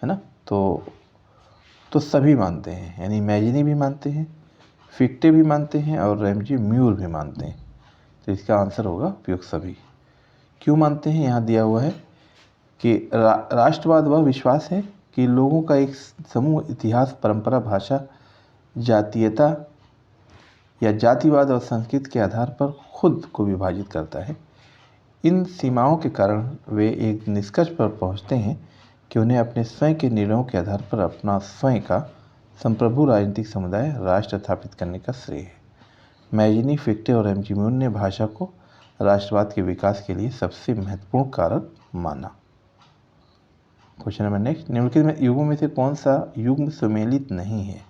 ना। तो सभी मानते हैं, यानी मैजिनी भी मानते हैं, फिक्टे भी मानते हैं और रैमजी म्यूर भी मानते हैं। तो इसका आंसर होगा उपयुक्त सभी। क्यों मानते हैं, यहाँ दिया हुआ है कि राष्ट्रवाद वह विश्वास है कि लोगों का एक समूह इतिहास, परंपरा, भाषा, जातीयता या जातिवाद और संस्कृति के आधार पर खुद को विभाजित करता है। इन सीमाओं के कारण वे एक निष्कर्ष पर पहुंचते हैं कि उन्हें अपने स्वयं के निर्णयों के आधार पर अपना स्वयं का संप्रभु राजनीतिक समुदाय राष्ट्र स्थापित करने का श्रेय है। मैजिनी, फिक्टे और रैमजी म्यूर ने भाषा को राष्ट्रवाद के विकास के लिए सबसे महत्वपूर्ण कारक माना। Question number next. निम्नलिखित में युगों में से कौन सा युग्म सुमेलित नहीं है?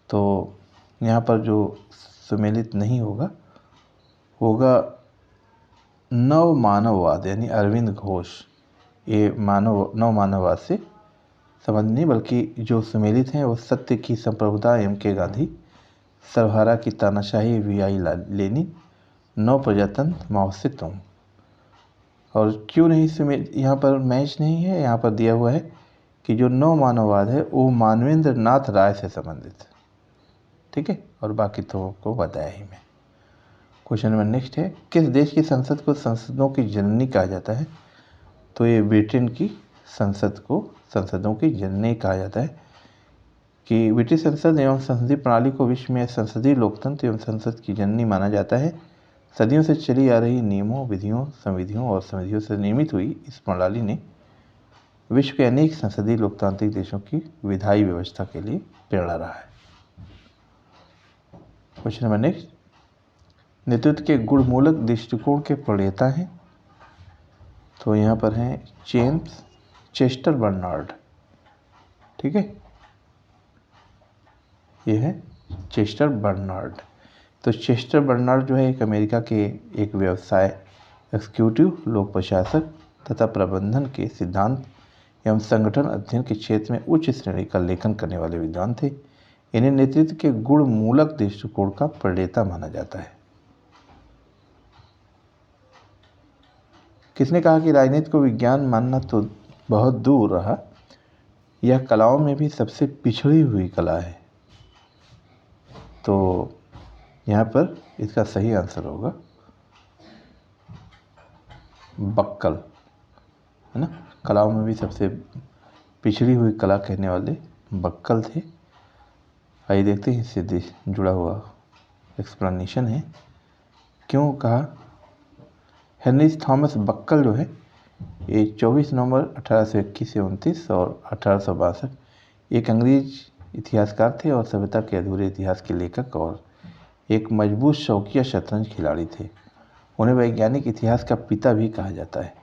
तो यहाँ पर जो सुमेलित नहीं होगा नव मानववाद, यानी अरविंद घोष। ये नव मानववाद से संबंध नहीं, बल्कि जो सुमेलित हैं वो सत्य की संप्रभुता M.K. गांधी, सर्वहारा की तानाशाही V.I. लेनिन, नव प्रजातंत्र माओ से तुंग। और क्यों नहीं यहाँ पर मैच नहीं है, यहाँ पर दिया हुआ है कि जो नव मानववाद है वो मानवेंद्र नाथ राय से संबंधित है। ठीक है, और बाकी तो को बताया ही मैं। क्वेश्चन नंबर नेक्स्ट है, किस देश की संसद को संसदों की जननी कहा जाता है? तो ये ब्रिटेन की संसद को संसदों की जननी कहा जाता है कि ब्रिटिश संसद एवं संसदीय प्रणाली को विश्व में संसदीय लोकतंत्र एवं संसद की जननी माना जाता है। सदियों से चली आ रही नियमों, विधियों, संविधियों और समितियों से निर्मित हुई इस प्रणाली ने विश्व के अनेक संसदीय लोकतांत्रिक देशों की विधायी व्यवस्था के लिए प्रेरणा रहा है। क्वेश्चन नंबर नेक्स्ट, नेतृत्व के गुणमूलक दृष्टिकोण के प्रणेता हैं। तो यहाँ पर हैं चेस्टर बर्नार्ड। ठीक है, ये है चेस्टर बर्नार्ड। तो चेस्टर बर्नार्ड जो है एक अमेरिका के एक व्यवसाय एग्जीक्यूटिव, लोक प्रशासक तथा प्रबंधन के सिद्धांत एवं संगठन अध्ययन के क्षेत्र में उच्च श्रेणी का लेखन करने वाले विद्वान थे। इन्हें नेतृत्व के गुणमूलक दृष्टिकोण का प्रणेता माना जाता है। किसने कहा कि राजनीति को विज्ञान मानना तो बहुत दूर रहा, यह कलाओं में भी सबसे पिछड़ी हुई कला है। तो यहाँ पर इसका सही आंसर होगा बक्कल, है ना। कलाओं में भी सबसे पिछड़ी हुई कला कहने वाले बक्कल थे। आइए देखते हैं इससे जुड़ा हुआ एक्सप्लेनेशन है। क्यों कहा? हेनरी थॉमस बक्कल जो है ये 24 नवंबर 1821 से 29 और 1862 एक अंग्रेज इतिहासकार थे और सभ्यता के अधूरे इतिहास के लेखक और एक मजबूत शौकिया शतरंज खिलाड़ी थे। उन्हें वैज्ञानिक इतिहास का पिता भी कहा जाता है।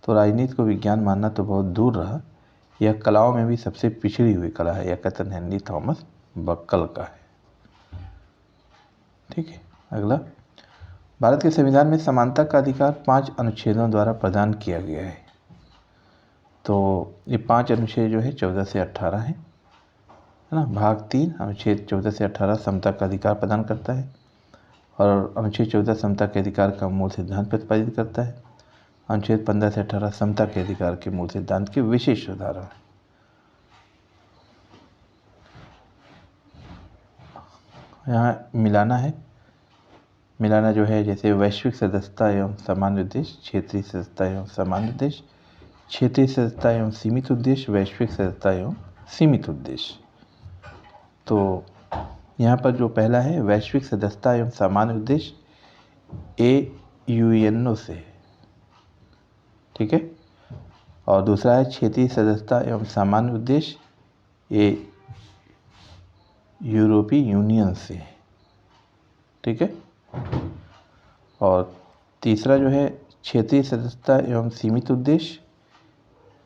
तो राजनीति को विज्ञान मानना तो बहुत दूर रहा, यह कलाओं में भी सबसे पिछड़ी हुई कला है। यह कथन हेनरी थॉमस बक्कल का है। ठीक है, अगला, भारत के संविधान में समानता का अधिकार 5 अनुच्छेदों द्वारा प्रदान किया गया है। तो ये 5 अनुच्छेद जो है 14 से 18 है ना। भाग 3 अनुच्छेद 14 से 18 समता का अधिकार प्रदान करता है और अनुच्छेद 14 समता के अधिकार का मूल सिद्धांत प्रतिपादित करता है। अनुच्छेद 15 से 18 समता के अधिकार के मूल सिद्धांत के विशेष उदाहरण है। यहाँ मिलाना है। मिलाना जो है जैसे वैश्विक सदस्यता एवं सामान्य उद्देश्य, क्षेत्रीय सदस्यता एवं सामान्य उद्देश्य, क्षेत्रीय सदस्यता एवं सीमित उद्देश्य, वैश्विक सदस्यता एवं सीमित उद्देश्य। तो यहाँ पर जो पहला है वैश्विक सदस्यता एवं सामान्य उद्देश्य, AUNO से, ठीक है। और दूसरा है क्षेत्रीय सदस्यता एवं सामान्य उद्देश्य, ये यूरोपीय यूनियन से, ठीक है। और तीसरा जो है क्षेत्रीय सदस्यता एवं सीमित उद्देश्य,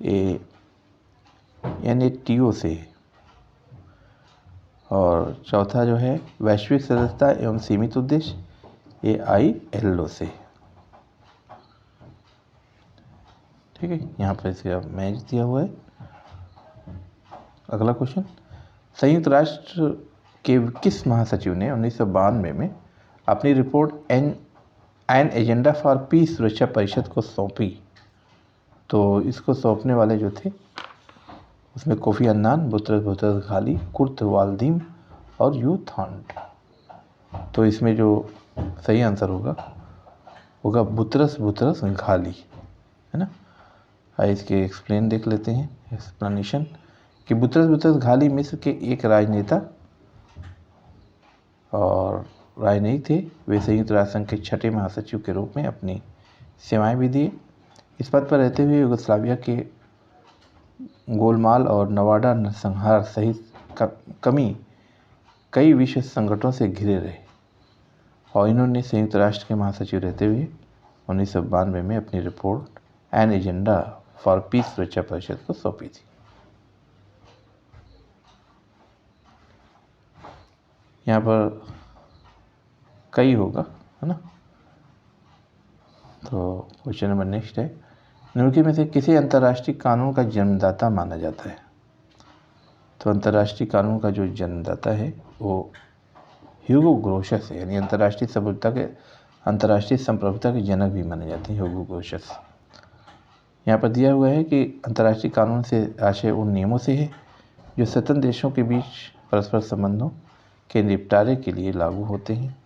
ये NATO से। और चौथा जो है वैश्विक सदस्यता एवं सीमित उद्देश्य, ये ILO से, ठीक है। यहाँ पर इसका मैच दिया हुआ है। अगला क्वेश्चन, संयुक्त राष्ट्र के किस महासचिव ने 1992 में अपनी report an agenda for piece सुरक्षा परिषद को सौंपी? तो इसको सौंपने वाले जो थे उसमें कोफी अन्नान, बुतरस बुतरस-घाली, कुर्ट वाल्दीम और यू थॉन्ट। तो इसमें जो सही आंसर होगा बुतरस बुतरस-घाली, है ना। आइए इसके एक्सप्लेन देख लेते हैं। एक्सप्लेनेशन कि बुतरस बुतरस-घाली मिस्र के एक राजनेता और राजनयिक थे। वे संयुक्त राष्ट्र संघ के 6ठे महासचिव के रूप में अपनी सेवाएं भी दी। इस पद पर रहते हुए यूगोस्लाविया के गोलमाल और नवाडा नरसंहार सहित कई विश्व संकटों से घिरे रहे और इन्होंने संयुक्त राष्ट्र के महासचिव रहते हुए 1992 में अपनी report an agenda for piece सुरक्षा परिषद को सौंपी थी। यहाँ पर कई होगा, है ना। तो क्वेश्चन नंबर नेक्स्ट है, निम्नलिखित में से किसे अंतर्राष्ट्रीय कानून का जन्मदाता माना जाता है? तो अंतर्राष्ट्रीय कानून का जो जन्मदाता है वो ह्यूगो ग्रोशस है, यानी अंतर्राष्ट्रीय संप्रभुता के जनक भी माने जाते हैं ह्यूगो ग्रोशस। यहाँ पर दिया हुआ है कि अंतर्राष्ट्रीय कानून से आशय उन नियमों से है जो स्वतंत्र देशों के बीच परस्पर संबंधों के निपटारे के लिए लागू होते हैं।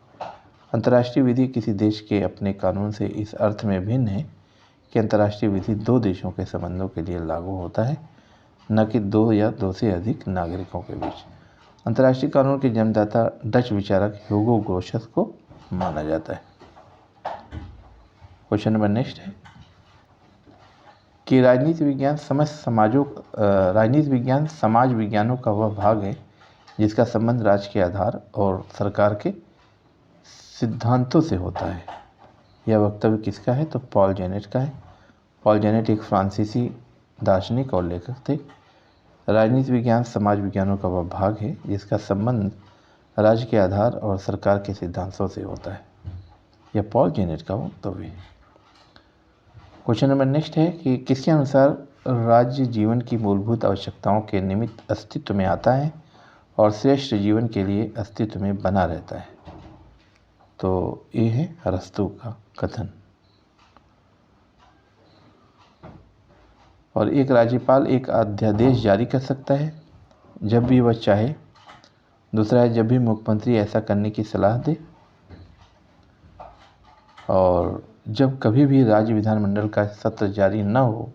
अंतर्राष्ट्रीय विधि किसी देश के अपने कानून से इस अर्थ में भिन्न है कि अंतर्राष्ट्रीय विधि 2 देशों के संबंधों के लिए लागू होता है, न कि 2 या 2 से अधिक नागरिकों के बीच। अंतर्राष्ट्रीय कानून के जन्मदाता डच विचारक ह्यूगो ग्रोशस को माना जाता है। क्वेश्चन नंबर नेक्स्ट है कि राजनीति विज्ञान समाज विज्ञानों का वह भाग है जिसका संबंध राज्य के आधार और सरकार के सिद्धांतों से होता है। यह वक्तव्य किसका है? तो पॉल जेनेट का है। पॉल जेनेट एक फ्रांसीसी दार्शनिक और लेखक थे। राजनीति विज्ञान समाज विज्ञानों का वह भाग है जिसका संबंध राज्य के आधार और सरकार के सिद्धांतों से होता है। यह पॉल जेनेट का वक्तव्य है। क्वेश्चन नंबर नेक्स्ट है कि किसके अनुसार राज्य जीवन की मूलभूत आवश्यकताओं के निमित्त अस्तित्व में आता है और श्रेष्ठ जीवन के लिए अस्तित्व में बना रहता है? तो ये है अरस्तू का कथन। और एक राज्यपाल एक अध्यादेश जारी कर सकता है जब भी वह चाहे। दूसरा है जब भी मुख्यमंत्री ऐसा करने की सलाह दे। और जब कभी भी राज्य विधानमंडल का सत्र जारी न हो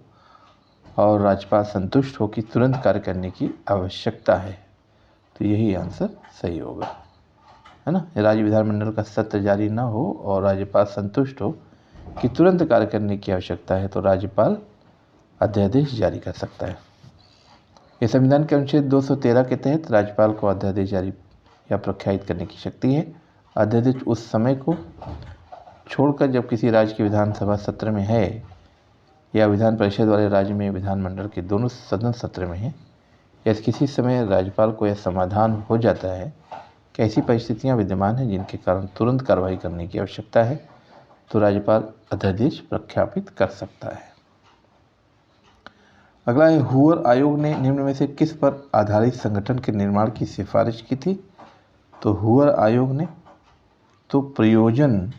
और राज्यपाल संतुष्ट हो कि तुरंत कार्य करने की आवश्यकता है। तो यही आंसर सही होगा, है ना। राज्य विधानमंडल का सत्र जारी न हो और राज्यपाल संतुष्ट हो कि तुरंत कार्य करने की आवश्यकता है तो राज्यपाल अध्यादेश जारी कर सकता है। ये संविधान के अनुच्छेद 213 के तहत राज्यपाल को अध्यादेश जारी या प्रख्यापित करने की शक्ति है। अध्यादेश उस समय को छोड़कर जब किसी राज्य के विधानसभा सत्र में है या विधान परिषद वाले राज्य में विधानमंडल के दोनों सदन सत्र में है या किसी समय राज्यपाल को यह समाधान हो जाता है कि ऐसी परिस्थितियां विद्यमान हैं जिनके कारण तुरंत कार्रवाई करने की आवश्यकता है तो राज्यपाल अध्यादेश प्रख्यापित कर सकता है। अगला है हूवर आयोग ने निम्न में से किस पर आधारित संगठन के निर्माण की सिफारिश की थी? तो हूवर आयोग ने तो प्रयोजन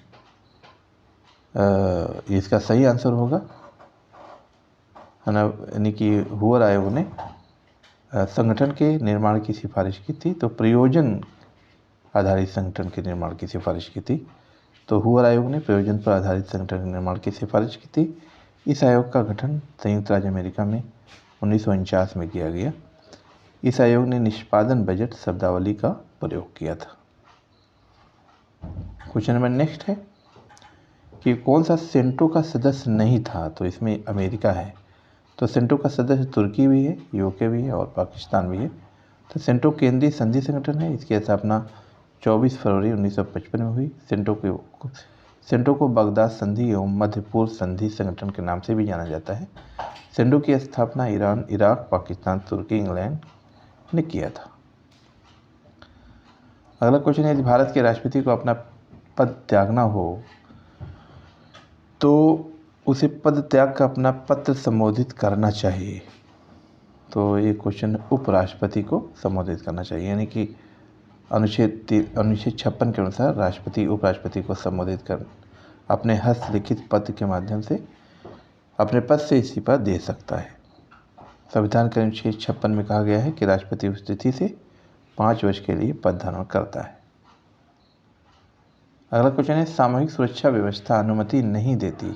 इसका सही आंसर होगा, है ना। यानी कि हूवर आयोग ने संगठन के निर्माण की सिफारिश की थी तो प्रयोजन आधारित संगठन के निर्माण की सिफारिश की थी। तो हूवर आयोग ने प्रयोजन पर आधारित संगठन के निर्माण की सिफारिश की थी। इस आयोग का गठन संयुक्त राज्य अमेरिका में 1949 में किया गया। इस आयोग ने निष्पादन बजट शब्दावली का प्रयोग किया था। क्वेश्चन नंबर नेक्स्ट है कि कौन सा सेंटो का सदस्य नहीं था? तो इसमें अमेरिका है। तो सेंटो का सदस्य तुर्की भी है, यूके भी है और पाकिस्तान भी है। तो सेंटो केंद्रीय संधि संगठन है। इसकी स्थापना 24 फरवरी 1955 में हुई। सेंटो को बगदाद संधि एवं मध्य पूर्व संधि संगठन के नाम से भी जाना जाता है। सेंटो की स्थापना ईरान, इराक, पाकिस्तान, तुर्की, इंग्लैंड ने किया था। अगला क्वेश्चन है यदि भारत के राष्ट्रपति को अपना पद त्यागना हो तो उसे पद त्याग का अपना पत्र संबोधित करना चाहिए। तो ये क्वेश्चन उपराष्ट्रपति को संबोधित करना चाहिए, यानी कि अनुच्छेद 56 के अनुसार राष्ट्रपति उपराष्ट्रपति को संबोधित कर अपने हस्तलिखित पत्र के माध्यम से अपने पद से इस्तीफा दे सकता है। संविधान के अनुच्छेद 56 में कहा गया है कि राष्ट्रपति उस तिथि से 5 वर्ष के लिए पद धारण करता है। अगला क्वेश्चन है सामूहिक सुरक्षा व्यवस्था अनुमति नहीं देती।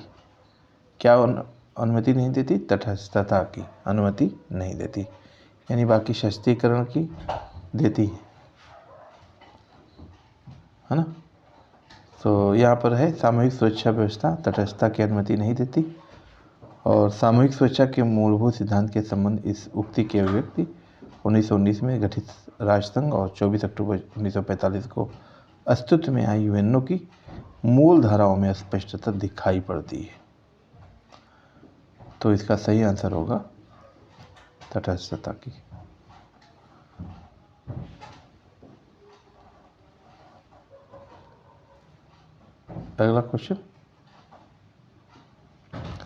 क्या अनुमति नहीं देती? तटस्थता की अनुमति नहीं देती, यानी बाकी सशक्तिकरण की देती है ना। तो यहाँ पर है सामूहिक सुरक्षा व्यवस्था तटस्थता की अनुमति नहीं देती। और सामूहिक सुरक्षा के मूलभूत सिद्धांत के संबंध इस उक्ति की अभिव्यक्ति 1919 में गठित राष्ट्रसंघ और 24 अक्टूबर 1945 को अस्तित्व में आई यूएनओ की मूल धाराओं में स्पष्टता दिखाई पड़ती है। तो इसका सही आंसर होगा तटस्थता की। अगला क्वेश्चन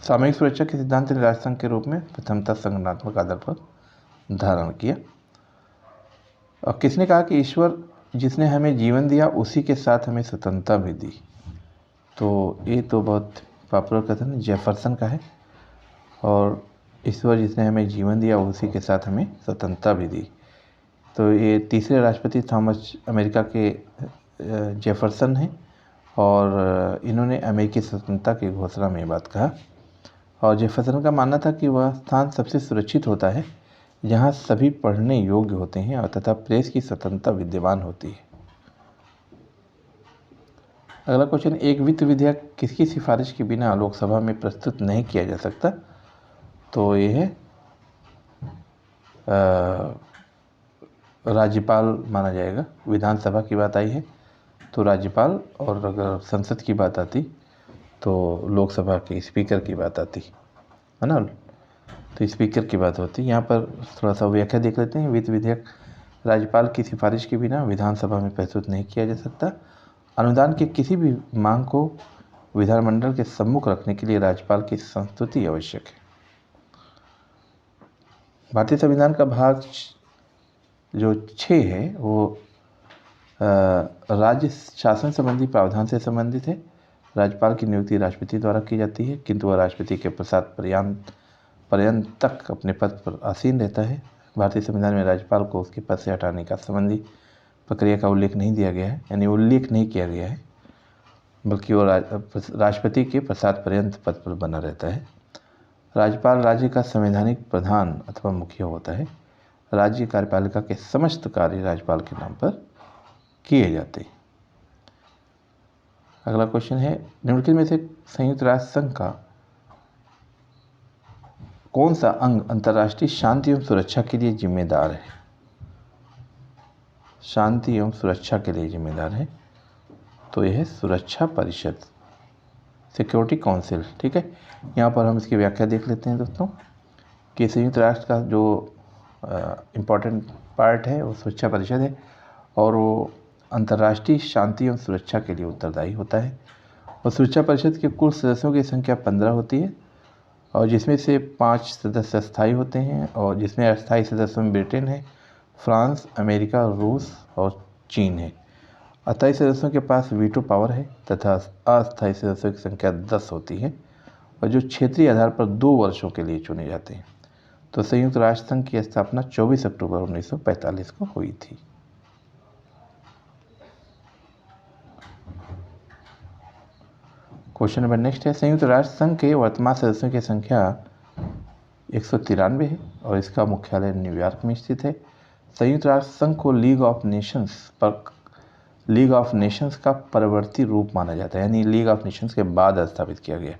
सामूहिक सुरक्षा के सिद्धांत ने राष्ट्रसंघ के रूप में प्रथमतः संगठनात्मक आधार पर धारण किया। और किसने कहा कि ईश्वर जिसने हमें जीवन दिया उसी के साथ हमें स्वतंत्रता भी दी? तो ये तो बहुत पॉपुलर कथन जेफरसन का है। और ईश्वर जिसने हमें जीवन दिया उसी के साथ हमें स्वतंत्रता भी दी। तो ये तीसरे राष्ट्रपति थॉमस अमेरिका के जेफरसन हैं और इन्होंने अमेरिकी स्वतंत्रता की घोषणा में ये बात कहा। और जेफरसन का मानना था कि वह स्थान सबसे सुरक्षित होता है जहाँ सभी पढ़ने योग्य होते हैं और तथा प्रेस की स्वतंत्रता विद्यमान होती है। अगला क्वेश्चन, एक वित्त विधेयक किसकी सिफारिश के बिना लोकसभा में प्रस्तुत नहीं किया जा सकता? तो ये है राज्यपाल माना जाएगा। विधानसभा की बात आई है तो राज्यपाल, और अगर संसद की बात आती तो लोकसभा के स्पीकर की बात आती है ना, तो स्पीकर की बात होती। यहाँ पर थोड़ा सा व्याख्या देख लेते हैं। वित्त विधेयक राज्यपाल की सिफारिश के बिना विधानसभा में प्रस्तुत नहीं किया जा सकता। अनुदान की किसी भी मांग को विधानमंडल के सम्मुख रखने के लिए राज्यपाल की संस्तुति आवश्यक है। भारतीय संविधान का भाग जो 6 है वो राज्य शासन संबंधी प्रावधान से संबंधित है। राज्यपाल की नियुक्ति राष्ट्रपति द्वारा की जाती है, किंतु वह राष्ट्रपति के पर्यंत तक अपने पद पर आसीन रहता है। भारतीय संविधान में राज्यपाल को उसके पद से हटाने का संबंधी प्रक्रिया का उल्लेख नहीं दिया गया है, यानी उल्लेख नहीं किया गया है, बल्कि वो राष्ट्रपति के पर्यंत पद पर बना रहता है। राज्यपाल राज्य का संवैधानिक प्रधान अथवा मुखिया होता है। राज्य कार्यपालिका के समस्त कार्य राज्यपाल के नाम पर किए जाते हैं। अगला क्वेश्चन है, निम्नलिखित में से संयुक्त राष्ट्र संघ का कौन सा अंग अंतर्राष्ट्रीय शांति एवं सुरक्षा के लिए जिम्मेदार है? शांति एवं सुरक्षा के लिए जिम्मेदार है तो यह है सुरक्षा परिषद, सिक्योरिटी काउंसिल। ठीक है, यहाँ पर हम इसकी व्याख्या देख लेते हैं दोस्तों कि संयुक्त राष्ट्र का जो इम्पोर्टेंट पार्ट है वो सुरक्षा परिषद है, और वो अंतर्राष्ट्रीय शांति एवं सुरक्षा के लिए उत्तरदायी होता है। और सुरक्षा परिषद के कुल सदस्यों की संख्या 15 होती है, और जिसमें से 5 सदस्य स्थायी होते हैं, और जिसमें अस्थायी सदस्यों में ब्रिटेन है, फ्रांस, अमेरिका, रूस और चीन है। अस्थायी सदस्यों के पास वीटो पावर है तथा अस्थायी सदस्यों की संख्या 10 होती है, और जो क्षेत्रीय आधार पर 2 वर्षों के लिए चुने जाते हैं। तो संयुक्त राष्ट्र संघ की स्थापना 24 अक्टूबर 1945 को हुई थी। क्वेश्चन नंबर नेक्स्ट है, संयुक्त राष्ट्र संघ के वर्तमान सदस्यों की संख्या 193 है और इसका मुख्यालय न्यूयॉर्क में स्थित है। संयुक्त राष्ट्र संघ को लीग ऑफ नेशंस का परवर्ती रूप माना जाता है, यानी लीग ऑफ नेशंस के बाद स्थापित किया गया।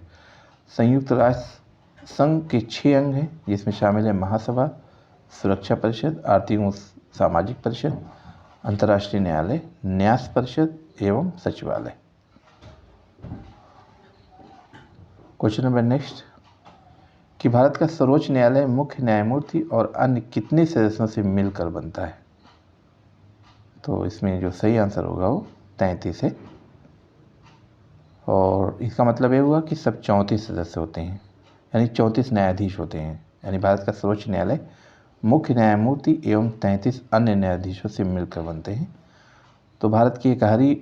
संयुक्त राष्ट्र संघ के 6 अंग हैं, जिसमें शामिल है महासभा, सुरक्षा परिषद, आर्थिक एवं सामाजिक परिषद, अंतर्राष्ट्रीय न्यायालय, न्यास परिषद एवं सचिवालय। क्वेश्चन नंबर नेक्स्ट, कि भारत का सर्वोच्च न्यायालय मुख्य न्यायमूर्ति और अन्य कितने सदस्यों से मिलकर बनता है? तो इसमें जो सही आंसर होगा वो 33 है, और इसका मतलब ये हुआ कि सब 34 सदस्य होते हैं, यानी 34 न्यायाधीश होते हैं। यानी भारत का सर्वोच्च न्यायालय मुख्य न्यायमूर्ति एवं 33 अन्य न्यायाधीशों से मिलकर बनते हैं। तो भारत की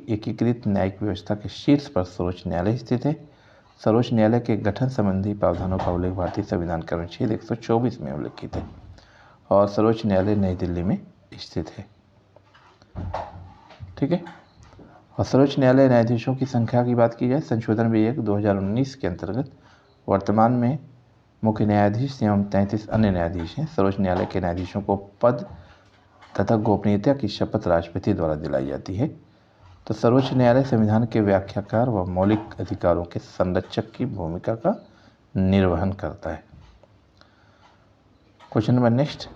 एकीकृत न्यायिक व्यवस्था के शीर्ष पर सर्वोच्च न्यायालय स्थित है। सर्वोच्च न्यायालय के गठन संबंधी प्रावधानों का उल्लेख भारतीय संविधान का अनुच्छेद 124 में उल्लेखित है, और सर्वोच्च न्यायालय नई दिल्ली में स्थित है। ठीक है, और सर्वोच्च न्यायालय न्यायाधीशों की संख्या की बात की जाए, संशोधन विधेयक 2019 के अंतर्गत वर्तमान में मुख्य न्यायाधीश एवं 33 अन्य न्यायाधीश हैं। सर्वोच्च न्यायालय के न्यायाधीशों को पद तथा गोपनीयता की शपथ राष्ट्रपति द्वारा दिलाई जाती है। तो सर्वोच्च न्यायालय संविधान के व्याख्याकार व मौलिक अधिकारों के संरक्षक की भूमिका का निर्वहन करता है। क्वेश्चन नंबर नेक्स्ट,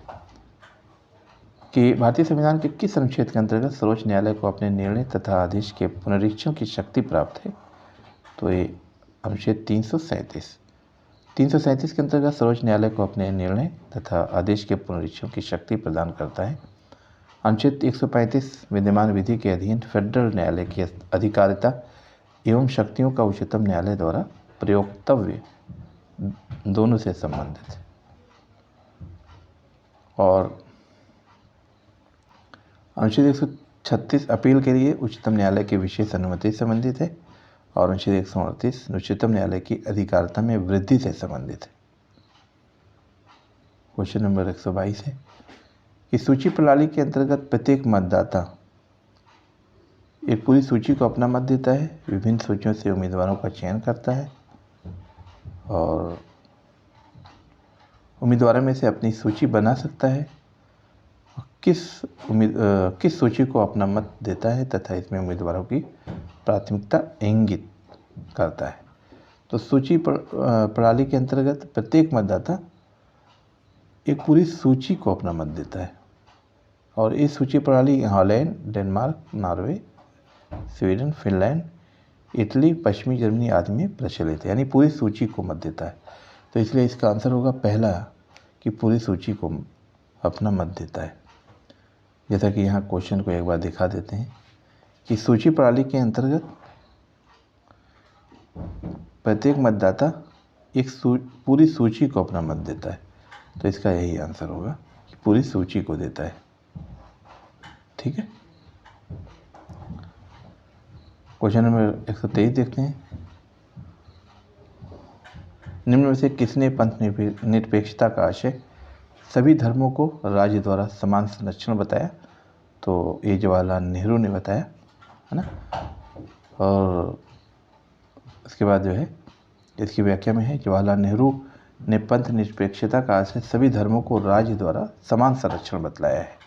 कि भारतीय संविधान के किस अनुच्छेद के अंतर्गत सर्वोच्च न्यायालय को अपने निर्णय तथा आदेश के पुनरीक्षण की शक्ति प्राप्त है? तो ये अनुच्छेद 337 के अंतर्गत सर्वोच्च न्यायालय को अपने निर्णय तथा आदेश के पुनरीक्षण की शक्ति प्रदान करता है। अनुच्छेद 135 विद्यमान विधि के अधीन फेडरल न्यायालय की अधिकारिता एवं शक्तियों का उच्चतम न्यायालय द्वारा प्रयोक्तव्य दोनों से संबंधित है, और अनुच्छेद 136 अपील के लिए उच्चतम न्यायालय की विशेष अनुमति से संबंधित है, और अनुच्छेद 138 उच्चतम न्यायालय की अधिकारिता में वृद्धि से संबंधित है। क्वेश्चन नंबर 122 है, कि सूची प्रणाली के अंतर्गत प्रत्येक मतदाता एक पूरी सूची को अपना मत देता है, विभिन्न सूचियों से उम्मीदवारों का चयन करता है, और उम्मीदवारों में से अपनी सूची बना सकता है, किस सूची को अपना मत देता है तथा इसमें उम्मीदवारों की प्राथमिकता इंगित करता है। तो सूची प्रणाली के अंतर्गत प्रत्येक मतदाता एक पूरी सूची को अपना मत देता है और इस सूची प्रणाली Holland, Denmark, Norway, Sweden, Finland, Italy, पश्चिमी जर्मनी आदि में प्रचलित है, यानी पूरी सूची को मत देता है। तो इसलिए इसका आंसर होगा पहला कि पूरी सूची को अपना मत देता है। जैसा कि यहाँ क्वेश्चन को एक बार दिखा देते हैं कि सूची प्रणाली के अंतर्गत प्रत्येक मतदाता एक पूरी सूची को अपना मत देता है। तो इसका यही आंसर होगा कि पूरी सूची को देता है। ठीक है, क्वेश्चन नंबर 123 देखते हैं। निम्न में से किसने पंथ निरपेक्षता का आशय सभी धर्मों को राज्य द्वारा समान संरक्षण बताया? तो ये जवाहरलाल नेहरू ने बताया, है ना। और इसके बाद जो है इसकी व्याख्या में है, जवाहरलाल नेहरू ने पंथ निरपेक्षता का आशय सभी धर्मों को राज्य द्वारा समान संरक्षण बतलाया है।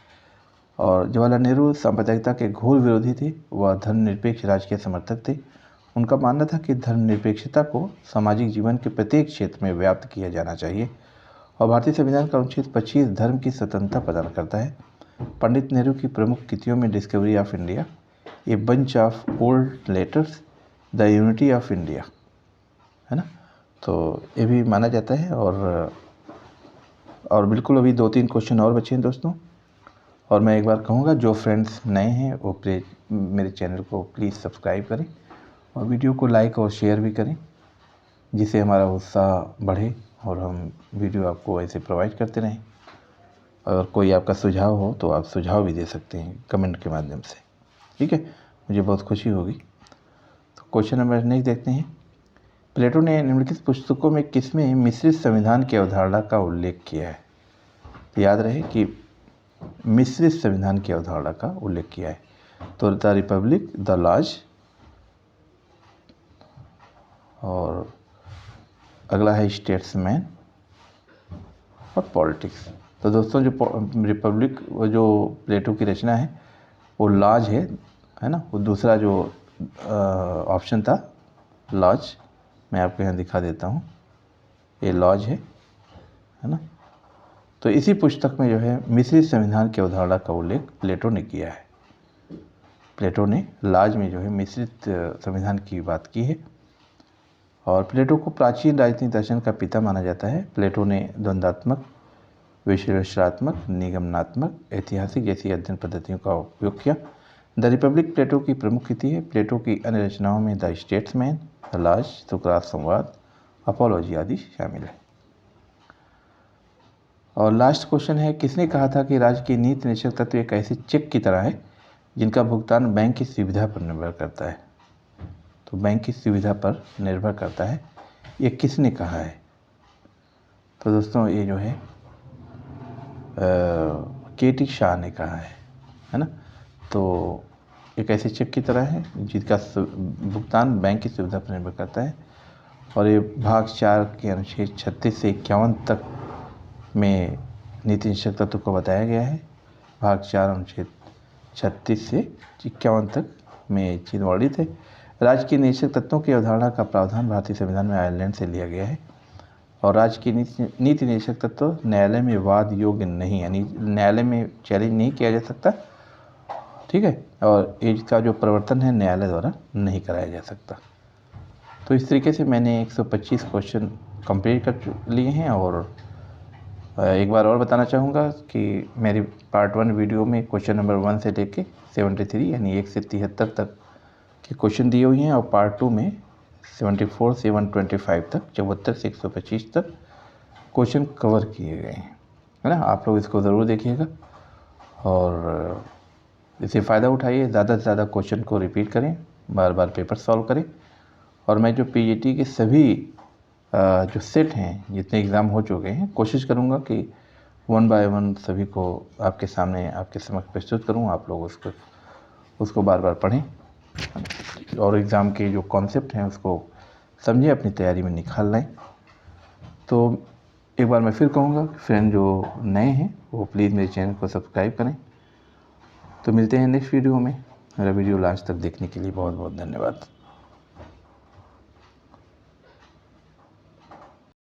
और जवाहरलाल नेहरू सांप्रदायिकता के घोर विरोधी थे, वह धर्मनिरपेक्ष राज्य के समर्थक थे। उनका मानना था कि धर्मनिरपेक्षता को सामाजिक जीवन के प्रत्येक क्षेत्र में व्याप्त किया जाना चाहिए और भारतीय संविधान का अनुच्छेद 25 धर्म की स्वतंत्रता प्रदान करता है। पंडित नेहरू की प्रमुख कृतियों में discovery of India, a bunch of old letters, the unity of India, है ना। तो ये भी माना जाता है। और बिल्कुल अभी 2-3 क्वेश्चन और बचे हैं दोस्तों। और मैं एक बार कहूँगा, जो फ्रेंड्स नए हैं वो मेरे चैनल को प्लीज़ सब्सक्राइब करें और वीडियो को लाइक और शेयर भी करें, जिससे हमारा उत्साह बढ़े और हम वीडियो आपको ऐसे प्रोवाइड करते रहें। अगर कोई आपका सुझाव हो तो आप सुझाव भी दे सकते हैं कमेंट के माध्यम से, ठीक है, मुझे बहुत खुशी होगी। तो क्वेश्चन नंबर नेक्स्ट देखते हैं। प्लेटो ने निम्नलिखित पुस्तकों में किसमें मिश्रित संविधान की अवधारणा का उल्लेख किया है? तो याद रहे कि मिश्रित संविधान की अवधारणा का उल्लेख किया है। तो द रिपब्लिक, द लॉज, और अगला है स्टेट्समैन और पॉलिटिक्स। तो दोस्तों जो रिपब्लिक, वो जो प्लेटो की रचना है वो लॉज है ना। वो दूसरा जो ऑप्शन था लॉज, मैं आपको यहाँ दिखा देता हूँ, ये लॉज है ना। तो इसी पुस्तक में जो है मिश्रित संविधान की अवधारणा का उल्लेख प्लेटो ने किया है। प्लेटो ने लॉज में जो है मिश्रित संविधान की बात की है। और प्लेटो को प्राचीन राजनीतिक दर्शन का पिता माना जाता है। प्लेटो ने द्वंद्वात्मक, विश्लेषणात्मक, निगमनात्मक, ऐतिहासिक जैसी अध्ययन पद्धतियों का उपयोग किया। द रिपब्लिक प्लेटो की प्रमुख कृति है। प्लेटो की अन्य रचनाओं में द स्टेट्समैन, द लॉज, सुकरात संवाद, अपोलॉजी आदि शामिल है। और लास्ट क्वेश्चन है, किसने कहा था कि राज्य की नीति निषेध तत्व एक ऐसे चेक की तरह है जिनका भुगतान बैंक की सुविधा पर निर्भर करता है? तो बैंक की सुविधा पर निर्भर करता है, ये किसने कहा है? तो दोस्तों ये जो है के.टी. शाह ने कहा है ना। तो एक ऐसे चेक की तरह है जिसका भुगतान बैंक की सुविधा पर निर्भर करता है। और ये भाग 4 के अनुच्छेद 36 से 51 तक में नीति निषेध तत्व को बताया गया है। भाग 4 अनुच्छेद 36 से 51 तक में चीज वर्णित है। राज्य की निषेध तत्वों की अवधारणा का प्रावधान भारतीय संविधान में आयरलैंड से लिया गया है। और राज्य की नीति निषेध तत्व न्यायालय में वाद योग्य नहीं, यानी न्यायालय में चैलेंज नहीं किया जा सकता, ठीक है। और इसका जो प्रवर्तन है न्यायालय द्वारा नहीं कराया जा सकता। तो इस तरीके से मैंने 125 क्वेश्चन कंप्लीट कर लिए हैं। और एक बार और बताना चाहूँगा कि मेरी पार्ट 1 वीडियो में क्वेश्चन नंबर 1 से लेके 73 यानी 1 से 73 तक के क्वेश्चन दिए हुए हैं। और पार्ट 2 में 74 से 125 तक, 74 से 125 तक क्वेश्चन कवर किए गए हैं, है ना। आप लोग इसको ज़रूर देखिएगा और इससे फ़ायदा उठाइए। ज़्यादा से ज़्यादा क्वेश्चन को रिपीट करें, बार बार पेपर सॉल्व करें। और मैं जो पीजीटी के सभी जो सेट हैं, जितने एग्ज़ाम हो चुके हैं, कोशिश करूँगा कि 1 बाय 1 सभी को आपके सामने, आपके समक्ष प्रस्तुत करूँ। आप लोग उसको बार बार पढ़ें और एग्ज़ाम के जो कॉन्सेप्ट हैं उसको समझें, अपनी तैयारी में निकाल लें। तो एक बार मैं फिर कहूँगा, फ्रेंड जो नए हैं वो प्लीज़ मेरे चैनल को सब्सक्राइब करें। तो मिलते हैं नेक्स्ट वीडियो में। मेरा वीडियो लास्ट तक देखने के लिए बहुत बहुत धन्यवाद।